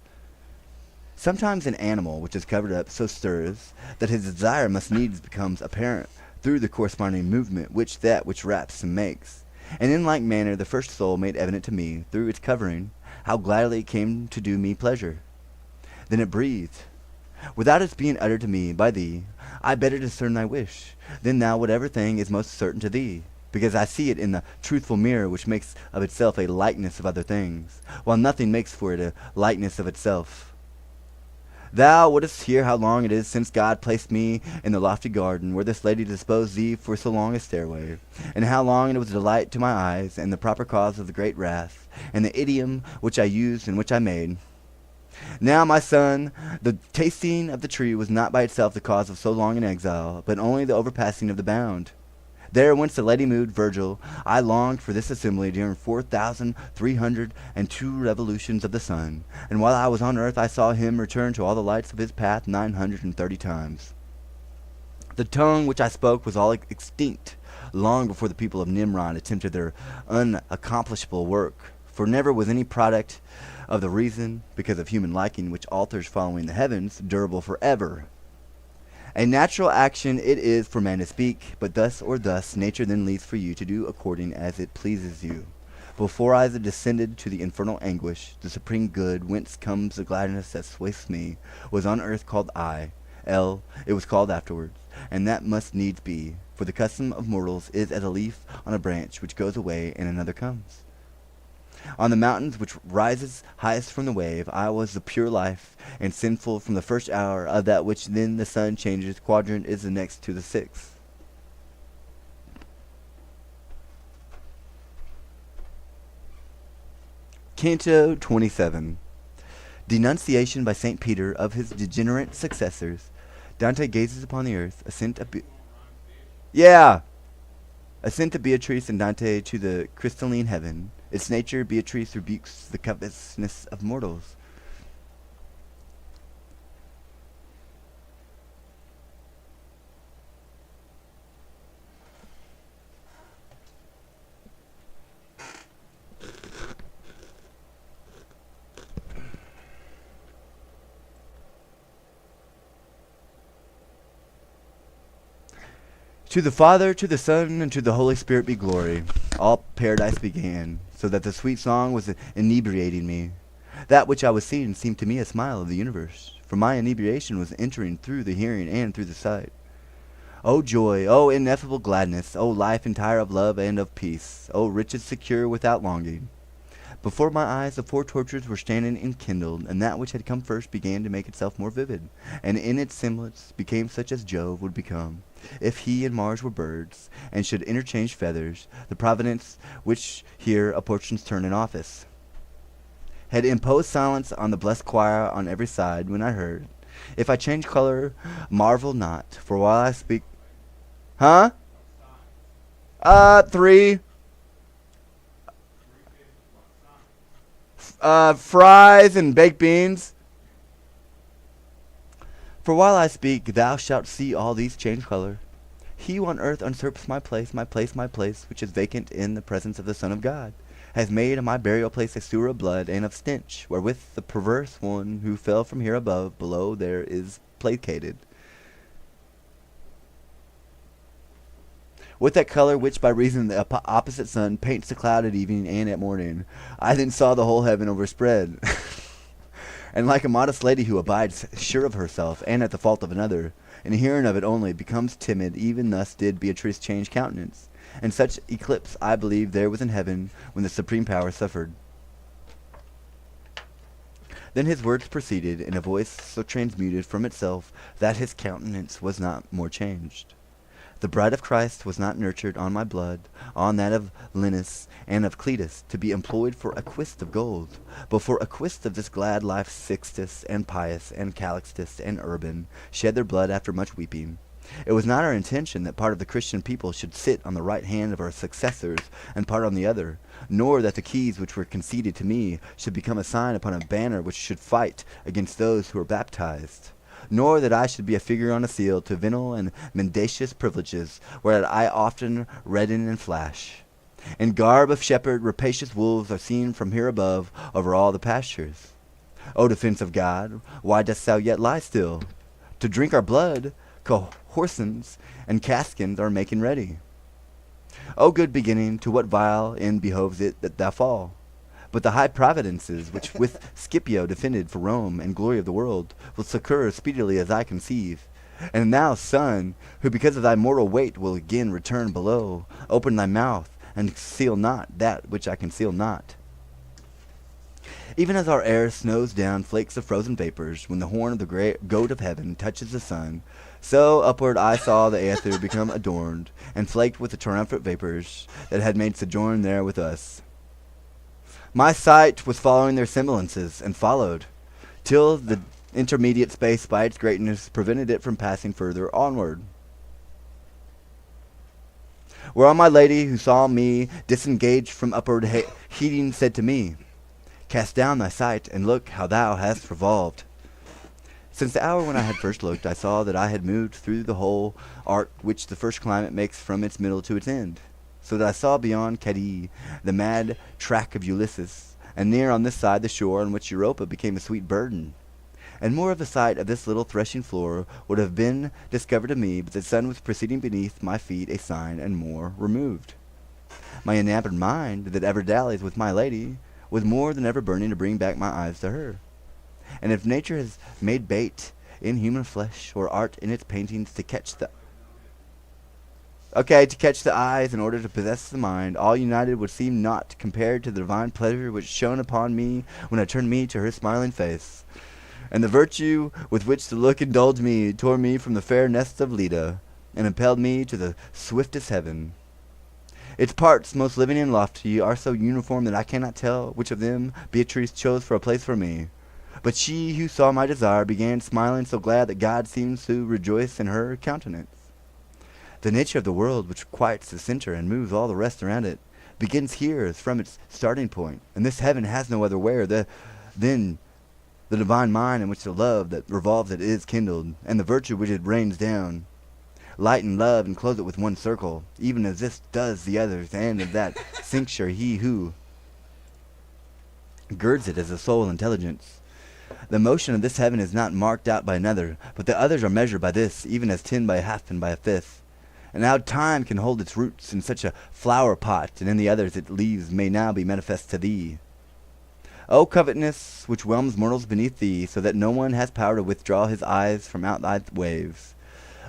Sometimes an animal which is covered up so stirs that his desire must needs becomes apparent through the corresponding movement which that which wraps him makes. And in like manner the first soul made evident to me, through its covering, how gladly it came to do me pleasure. Then it breathed. Without its being uttered to me by thee, I better discern thy wish, than thou whatever thing is most certain to thee, because I see it in the truthful mirror which makes of itself a likeness of other things, while nothing makes for it a likeness of itself. Thou wouldst hear how long it is since God placed me in the lofty garden where this lady disposed thee for so long a stairway, and how long it was a delight to my eyes, and the proper cause of the great wrath, and the idiom which I used and which I made. Now, my son, the tasting of the tree was not by itself the cause of so long an exile, but only the overpassing of the bound. There whence the lady moved Virgil, I longed for this assembly during 4,302 revolutions of the sun, and while I was on earth I saw him return to all the lights of his path 930 times. The tongue which I spoke was all extinct, long before the people of Nimrod attempted their unaccomplishable work, for never was any product of the reason, because of human liking, which alters following the heavens, durable forever. A natural action it is for man to speak, but thus or thus nature then leaves for you to do according as it pleases you. Before I descended to the infernal anguish, the supreme good, whence comes the gladness that sways me, was on earth called I. It was called afterwards, and that must needs be, for the custom of mortals is as a leaf on a branch which goes away and another comes. On the mountains which rises highest from the wave, I was the pure life, and sinful from the first hour of that which then the sun changes quadrant is the next to the sixth. Canto 27. Denunciation by St. Peter of his degenerate successors. Dante gazes upon the earth, ascent to Beatrice and Dante to the crystalline heaven. Its nature, Beatrice rebukes the covetousness of mortals. To the Father, to the Son, and to the Holy Spirit be glory. All paradise began, so that the sweet song was inebriating me. That which I was seeing seemed to me a smile of the universe, for my inebriation was entering through the hearing and through the sight. O joy, O ineffable gladness, O life entire of love and of peace, O riches secure without longing. Before my eyes the four torches were standing enkindled, and that which had come first began to make itself more vivid, and in its semblance became such as Jove would become, if he and Mars were birds, and should interchange feathers, the providence which here a portion's turn in office had imposed silence on the blessed choir on every side, when I heard, if I change color, marvel not, for while I speak... Huh? 3... fries and baked beans. For while I speak, thou shalt see all these change color. He who on earth usurps my place, which is vacant in the presence of the Son of God, has made my burial place a sewer of blood and of stench, wherewith the perverse one who fell from here above, below there is placated. With that color which by reason the opposite sun paints the cloud at evening and at morning, I then saw the whole heaven overspread. And like a modest lady who abides sure of herself, and at the fault of another, and hearing of it only, becomes timid, even thus did Beatrice change countenance. And such eclipse I believe there was in heaven when the supreme power suffered. Then his words proceeded in a voice so transmuted from itself that his countenance was not more changed. The bride of Christ was not nurtured on my blood, on that of Linus and of Cletus, to be employed for a quist of gold, but for a quist of this glad life Sixtus and Pius and Calixtus and Urban shed their blood after much weeping. It was not our intention that part of the Christian people should sit on the right hand of our successors and part on the other, nor that the keys which were conceded to me should become a sign upon a banner which should fight against those who were baptized, nor that I should be a figure on a seal to venal and mendacious privileges, whereat I often redden and flash. In garb of shepherd, rapacious wolves are seen from here above over all the pastures. O defense of God, why dost thou yet lie still? To drink our blood, cohorsans and caskins are making ready. O good beginning, to what vile end behoves it that thou fall? But the high providences which with Scipio defended for Rome and glory of the world will succour as speedily as I conceive. And thou, son, who because of thy mortal weight will again return below, open thy mouth and conceal not that which I conceal not. Even as our air snows down flakes of frozen vapors when the horn of the great goat of heaven touches the sun, so upward I saw the aether become adorned and flaked with the triumphant vapors that had made sojourn there with us. My sight was following their semblances, and followed, till the intermediate space by its greatness prevented it from passing further onward. Whereon my lady, who saw me disengaged from upward heating, said to me, Cast down thy sight, and look how thou hast revolved. Since the hour when I had first looked, I saw that I had moved through the whole arc which the first climate makes from its middle to its end, so that I saw beyond Cadiz the mad track of Ulysses, and near on this side the shore on which Europa became a sweet burden. And more of the sight of this little threshing floor would have been discovered to me, but the sun was proceeding beneath my feet a sign and more removed. My enamored mind, that ever dallies with my lady, was more than ever burning to bring back my eyes to her. And if nature has made bait in human flesh, or art in its paintings to catch the eyes in order to possess the mind, all united would seem naught compared to the divine pleasure which shone upon me when I turned me to her smiling face. And the virtue with which the look indulged me tore me from the fair nest of Leda, and impelled me to the swiftest heaven. Its parts, most living and lofty, are so uniform that I cannot tell which of them Beatrice chose for a place for me. But she who saw my desire began smiling so glad that God seems to rejoice in her countenance. The nature of the world, which quiets the center and moves all the rest around it, begins here as from its starting point, and this heaven has no other where than the divine mind in which the love that revolves it is kindled, and the virtue which it rains down. Light and love enclose it with one circle, even as this does the others, and of that cincture he who girds it as a soul intelligence. The motion of this heaven is not marked out by another, but the others are measured by this, even as 10 by a half and by a fifth. And how time can hold its roots in such a flower pot, and in the others it leaves, may now be manifest to thee. O covetousness, which whelms mortals beneath thee, so that no one has power to withdraw his eyes from out thy waves.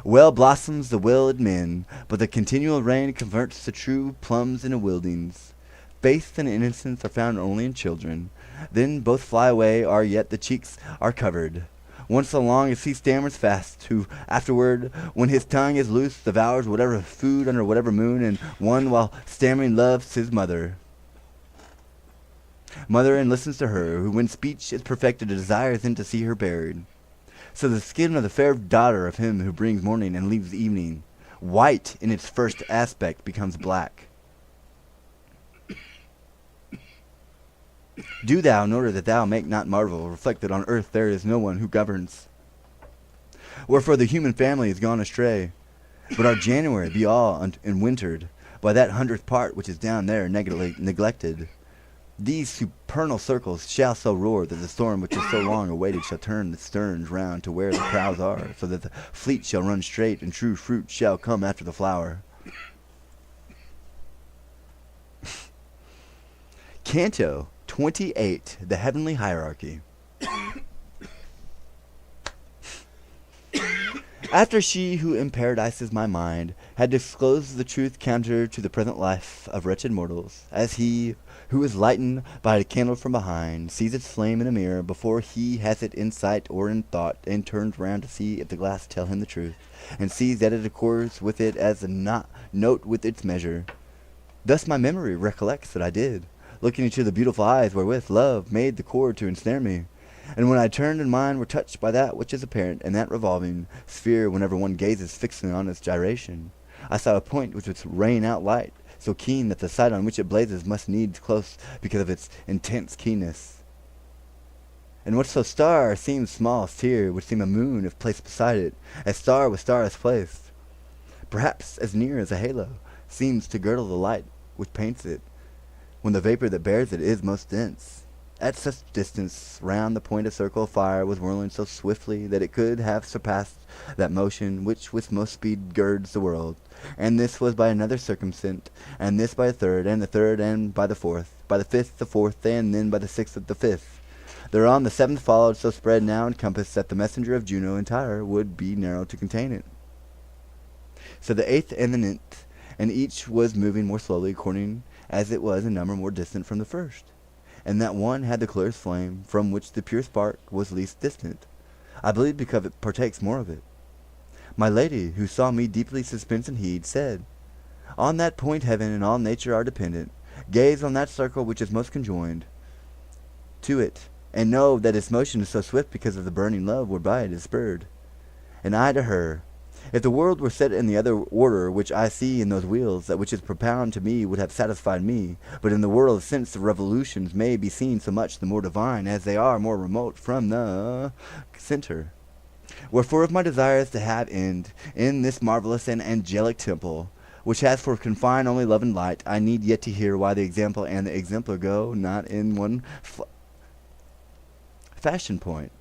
Well blossoms the will in men, but the continual rain converts the true plums into wildings. faith and innocence are found only in children. Then both fly away, are yet the cheeks are covered. One so long as he stammers fast, who afterward, when his tongue is loose, devours whatever food under whatever moon, and one while stammering loves his mother. Mother, and listens to her, who when speech is perfected desires then to see her buried. So the skin of the fair daughter of him who brings morning and leaves evening, white in its first aspect, becomes black. Do thou, in order that thou make not marvel, reflect that on earth there is no one who governs. Wherefore the human family is gone astray, but our January be all enwintered by that 100th part which is down there neglected. These supernal circles shall so roar that the storm which is so long awaited shall turn the sterns round to where the prows are, so that the fleet shall run straight, and true fruit shall come after the flower. Canto 28, The Heavenly Hierarchy. After she who in paradise is my mind had disclosed the truth counter to the present life of wretched mortals, as he who is lightened by a candle from behind sees its flame in a mirror before he has it in sight or in thought, and turns round to see if the glass tell him the truth, and sees that it accords with it as a note with its measure. Thus my memory recollects that I did, looking into the beautiful eyes wherewith love made the cord to ensnare me. And when I turned and mine were touched by that which is apparent in that revolving sphere whenever one gazes fixedly on its gyration, I saw a point which would rain out light, so keen that the sight on which it blazes must needs close because of its intense keenness. And what so star seems smallest here would seem a moon if placed beside it, as star with star is placed. Perhaps as near as a halo seems to girdle the light which paints it, when the vapor that bears it is most dense. At such distance round the point a circle of fire was whirling so swiftly that it could have surpassed that motion which with most speed girds the world. And this was by another circumstant, and this by a third, and the third, and by the fourth, by the fifth, the fourth, and then by the sixth, the fifth. Thereon the seventh followed, so spread now and compassed that the messenger of Juno entire would be narrow to contain it. So the eighth and the ninth, and each was moving more slowly according as it was in number more distant from the first, and that one had the clearest flame, from which the pure spark was least distant, I believe because it partakes more of it. My lady, who saw me deeply suspense and heed, said, On that point heaven and all nature are dependent. Gaze on that circle which is most conjoined to it, and know that its motion is so swift because of the burning love whereby it is spurred. And I to her, if the world were set in the other order which I see in those wheels, that which is propound to me would have satisfied me. But in the world since the revolutions may be seen so much the more divine, as they are more remote from the centre. Wherefore if my desire is to have end in this marvellous and angelic temple, which has for confine only love and light, I need yet to hear why the example and the exemplar go not in one fashion point.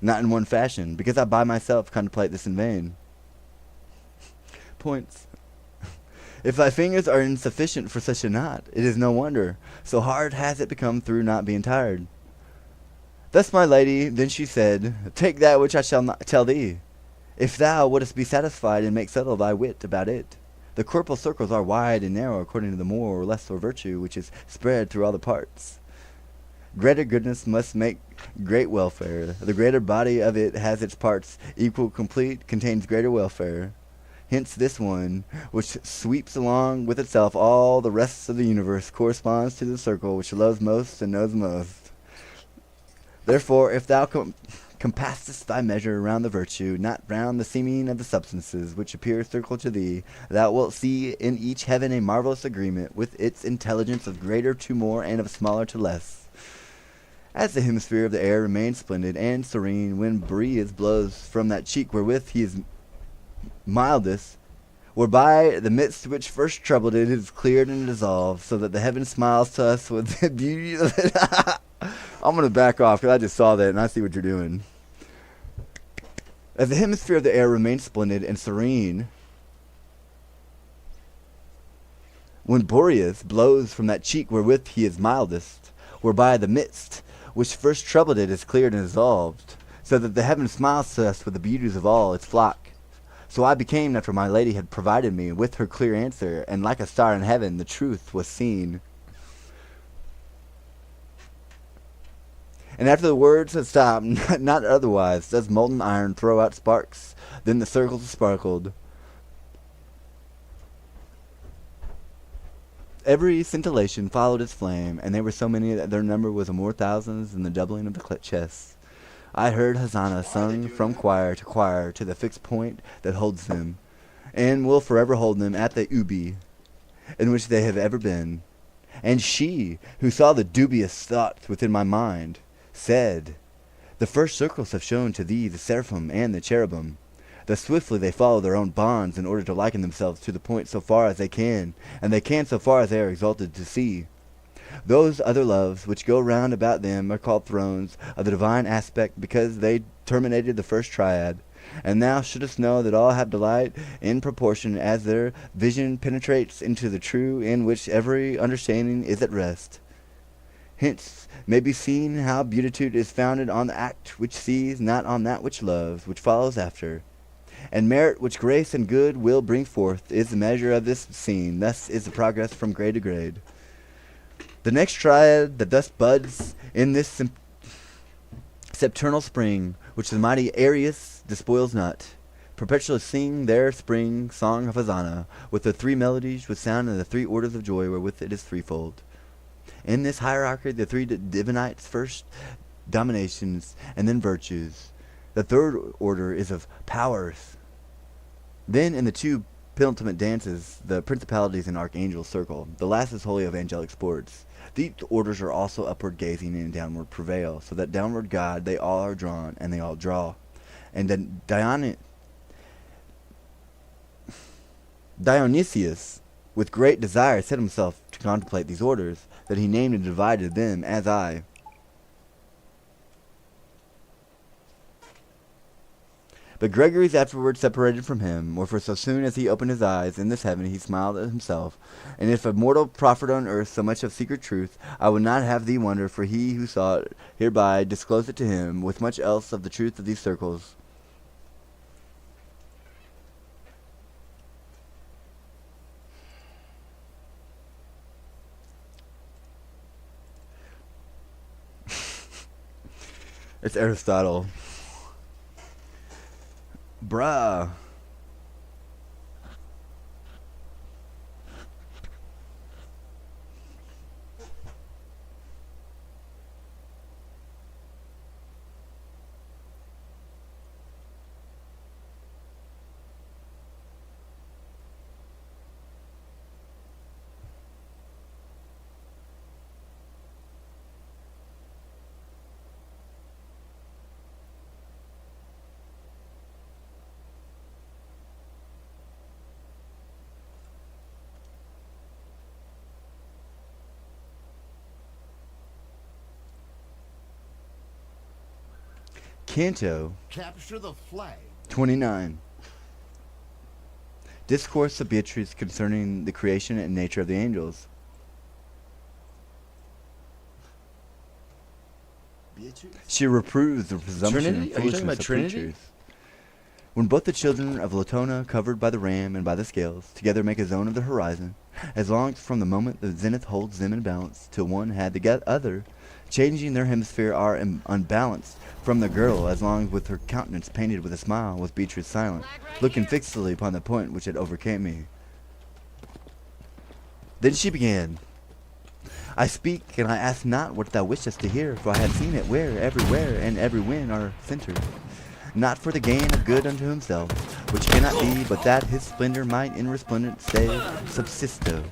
Not in one fashion, because I by myself contemplate this in vain. Points. If thy fingers are insufficient for such a knot, it is no wonder, so hard has it become through not being tired. Thus my lady, then she said, Take that which I shall not tell thee, if thou wouldst be satisfied and make settle thy wit about it. The corporal circles are wide and narrow according to the more or less or virtue which is spread through all the parts. Greater goodness must make great welfare. The greater body of it has its parts equal, complete, contains greater welfare. Hence this one, which sweeps along with itself all the rest of the universe, corresponds to the circle which loves most and knows most. Therefore, if thou compassest thy measure round the virtue, not round the seeming of the substances which appear circle to thee, thou wilt see in each heaven a marvellous agreement with its intelligence of greater to more and of smaller to less. As the hemisphere of the air remains splendid and serene when breeze blows from that cheek wherewith he is mildest, whereby the midst which first troubled it is cleared and dissolved, so that the heaven smiles to us with the beauty of it. I'm going to back off because I just saw that and I see what you're doing. As the hemisphere of the air remains splendid and serene when Boreas blows from that cheek wherewith he is mildest, whereby the midst which first troubled it is cleared and dissolved, so that the heaven smiles to us with the beauties of all its flock, So I became after my lady had provided me with her clear answer, and like a star in heaven the truth was seen. And after the words had stopped, not otherwise, does molten iron throw out sparks. Then the circles sparkled. Every scintillation followed its flame, and they were so many that their number was more thousands than the doubling of the chests. I heard Hosanna sung from choir to the fixed point that holds them, and will forever hold them at the ubi in which they have ever been. And she, who saw the dubious thoughts within my mind, said, "The first circles have shown to thee the seraphim and the cherubim. Thus swiftly they follow their own bonds in order to liken themselves to the point so far as they can, and they can so far as they are exalted to see. Those other loves which go round about them are called thrones of the divine aspect, because they terminated the first triad. And thou shouldest know that all have delight in proportion as their vision penetrates into the true, in which every understanding is at rest. Hence may be seen how beatitude is founded on the act which sees, not on that which loves, which follows after. And merit which grace and good will bring forth is the measure of this scene. Thus is the progress from grade to grade. The next triad that thus buds in this septernal spring, which the mighty Arius despoils not, perpetually sing their spring song of Hosanna, with the three melodies which sound in the three orders of joy wherewith it is threefold. In this hierarchy the three divinities first dominations and then virtues. The third order is of powers. Then in the two penultimate dances the principalities and archangels circle. The last is wholly of angelic sports. These orders are also upward gazing and downward prevail, so that downward God they all are drawn, and they all draw. And then Dionysius, with great desire, set himself to contemplate these orders, that he named and divided them as I. But Gregory's afterwards separated from him, wherefore so soon as he opened his eyes in this heaven he smiled at himself. And if a mortal proffered on earth so much of secret truth, I would not have thee wonder, for he who saw it hereby disclosed it to him, with much else of the truth of these circles. It's Aristotle. Bruh. Canto Capture the flag. 29. Discourse of Beatrice concerning the creation and nature of the angels. Beatrice? She reproves the presumption Trinity? and Are you talking foolishness about of Trinity? preachers. When both the children of Latona, covered by the ram and by the scales, together make a zone of the horizon, as long as from the moment the zenith holds them in balance till one had the other, changing their hemisphere are unbalanced from the girl, as long as with her countenance painted with a smile was Beatrice silent, looking fixedly upon the point which had overcame me. Then she began, I speak, and I ask not what thou wishest to hear, for I have seen it where, everywhere, and every when are centered. Not for the gain of good unto himself, which cannot be, but that his splendor might in resplendent stay subsisto.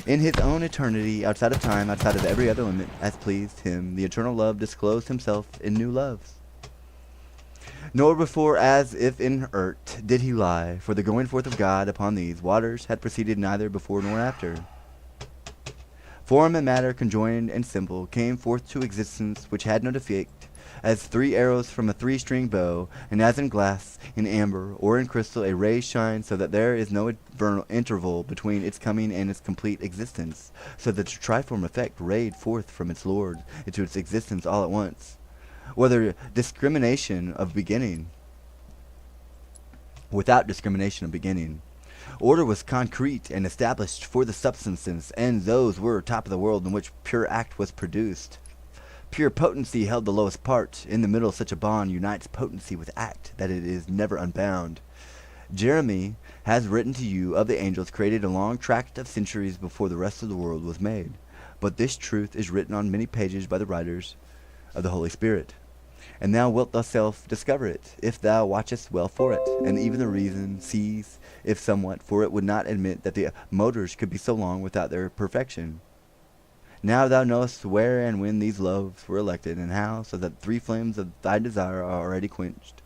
In his own eternity, outside of time, outside of every other limit, as pleased him, the eternal love disclosed himself in new loves. Nor before as if inert did he lie, for the going forth of God upon these waters had proceeded neither before nor after. Form and matter conjoined and simple came forth to existence which had no defect, as three arrows from a three-string bow, and as in glass, in amber, or in crystal a ray shines, so that there is no interval between its coming and its complete existence, so that the triform effect rayed forth from its Lord into its existence all at once, whether discrimination of beginning. without discrimination of beginning. Order was concrete and established for the substances, and those were top of the world in which pure act was produced. Pure potency held the lowest part. In the middle such a bond unites potency with act, that it is never unbound. Jeremy has written to you of the angels created a long tract of centuries before the rest of the world was made. But this truth is written on many pages by the writers of the Holy Spirit. And thou wilt thyself discover it, if thou watchest well for it, and even the reason sees, if somewhat, for it would not admit that the motors could be so long without their perfection. Now thou knowest where and when these loves were elected, and how, so that the three flames of thy desire are already quenched.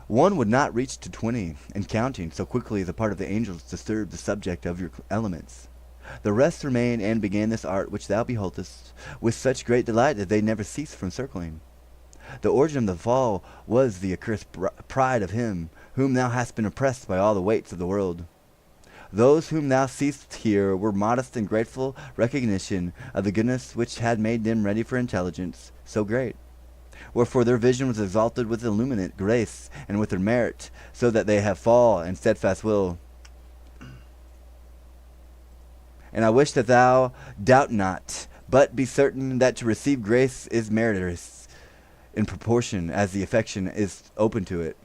One would not reach to 20, and counting, so quickly as a part of the angels disturbed the subject of your elements. The rest remain and began this art which thou beholdest, with such great delight that they never cease from circling. The origin of the fall was the accursed pride of him, whom thou hast been oppressed by all the weights of the world. Those whom thou seest here were modest and grateful recognition of the goodness which had made them ready for intelligence so great. Wherefore their vision was exalted with illuminate grace, and with their merit, so that they have fall and steadfast will. And I wish that thou doubt not, but be certain that to receive grace is meritorious, in proportion as the affection is open to it.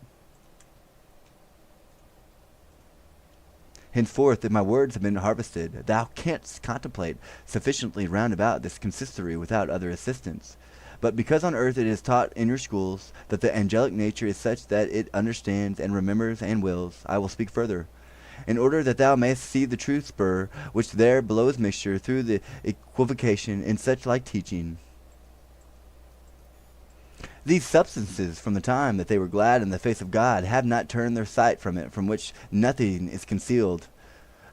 Henceforth, if my words have been harvested, thou canst contemplate sufficiently round about this consistory without other assistance. But because on earth it is taught in your schools that the angelic nature is such that it understands and remembers and wills, I will speak further, in order that thou mayest see the true spur which there below is mixture through the equivocation in such like teaching. These substances, from the time that they were glad in the face of God, have not turned their sight from it, from which nothing is concealed.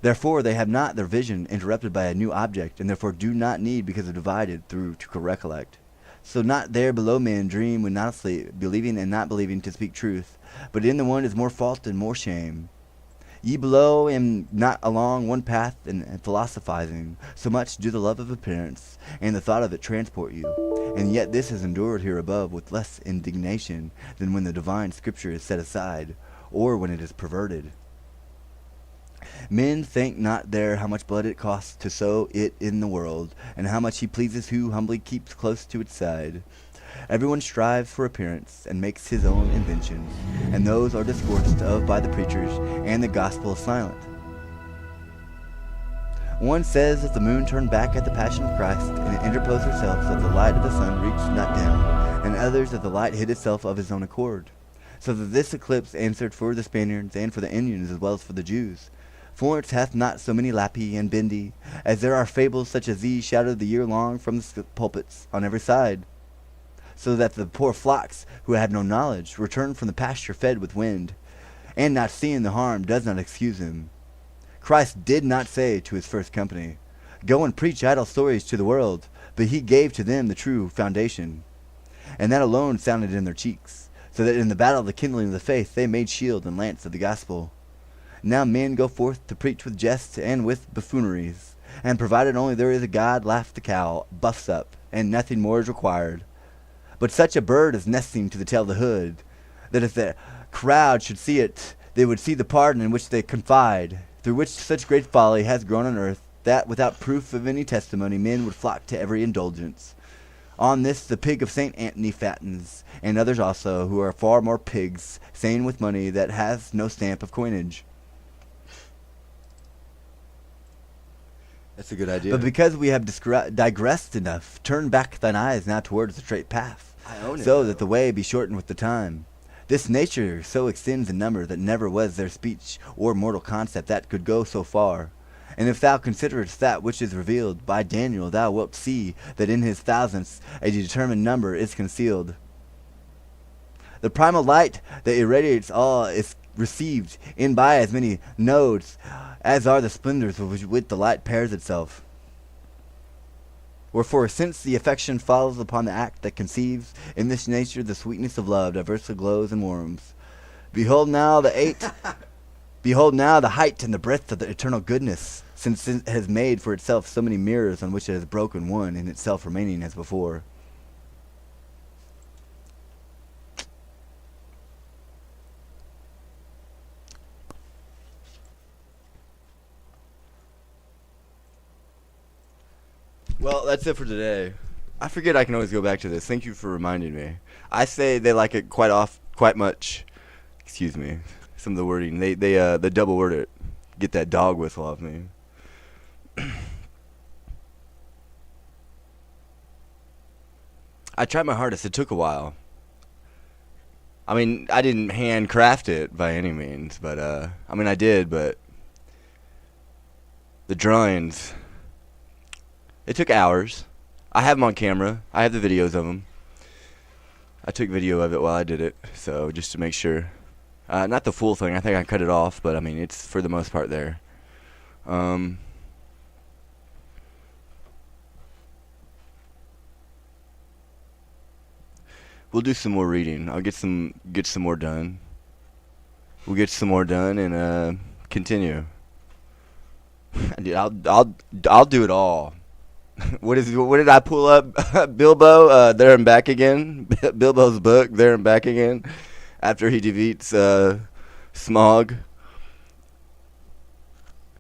Therefore they have not their vision interrupted by a new object, and therefore do not need, because of divided through, to recollect. So not there below men dream when not asleep, believing and not believing to speak truth, but in the one is more fault and more shame. Ye below am not along one path and philosophizing, so much do the love of appearance and the thought of it transport you, and yet this is endured here above with less indignation than when the divine scripture is set aside, or when it is perverted. Men think not there how much blood it costs to sow it in the world, and how much he pleases who humbly keeps close to its side. Everyone strives for appearance, and makes his own inventions, and those are discoursed of by the preachers, and the gospel is silent. One says that the moon turned back at the passion of Christ, and interposed herself so that the light of the sun reached not down, and others that the light hid itself of his own accord. So that this eclipse answered for the Spaniards, and for the Indians, as well as for the Jews. Florence hath not so many Lappy and Bindi, as there are fables such as these shouted the year long from the pulpits on every side. So that the poor flocks, who have no knowledge, return from the pasture fed with wind, and not seeing the harm does not excuse him. Christ did not say to his first company, "Go and preach idle stories to the world," but he gave to them the true foundation. And that alone sounded in their cheeks, so that in the battle of the kindling of the faith they made shield and lance of the gospel. Now men go forth to preach with jests and with buffooneries, and provided only there is a God, laugh the cow, buffs up, and nothing more is required. But such a bird is nesting to the tail of the hood, that if the crowd should see it, they would see the pardon in which they confide, through which such great folly has grown on earth, that without proof of any testimony men would flock to every indulgence. On this the pig of St. Anthony fattens, and others also, who are far more pigs, saying with money that has no stamp of coinage. That's a good idea. But because we have digressed enough, turn back thine eyes now towards the straight path, I own it, so though. that the way be shortened with the time. This nature so extends in number that never was there speech or mortal concept that could go so far. And if thou considerest that which is revealed by Daniel, thou wilt see that in his thousandths a determined number is concealed. The primal light that irradiates all is received in by as many nodes as are the splendors with which the light pairs itself. Wherefore, since the affection follows upon the act that conceives, in this nature the sweetness of love diversely glows and warms. Behold now the height and the breadth of the eternal goodness, since it has made for itself so many mirrors on which it has broken one, in itself remaining as before. Well, that's it for today. I forget I can always go back to this. Thank you for reminding me. I say they like it quite much. Excuse me. Some of the wording. They the double word it. Get that dog whistle off me. I tried my hardest. It took a while. I mean, I didn't handcraft it by any means, but I mean I did, but the drawings, it took hours. I have them on camera. I have the videos of them. I took video of it while I did it, so just to make sure. Not the full thing. I think I cut it off, but I mean it's for the most part there. We'll do some more reading. I'll get some more done. We'll get some more done and continue. Dude, I'll do it all. What did I pull up? Bilbo, There and Back Again. Bilbo's book, There and Back Again, after he defeats Smog.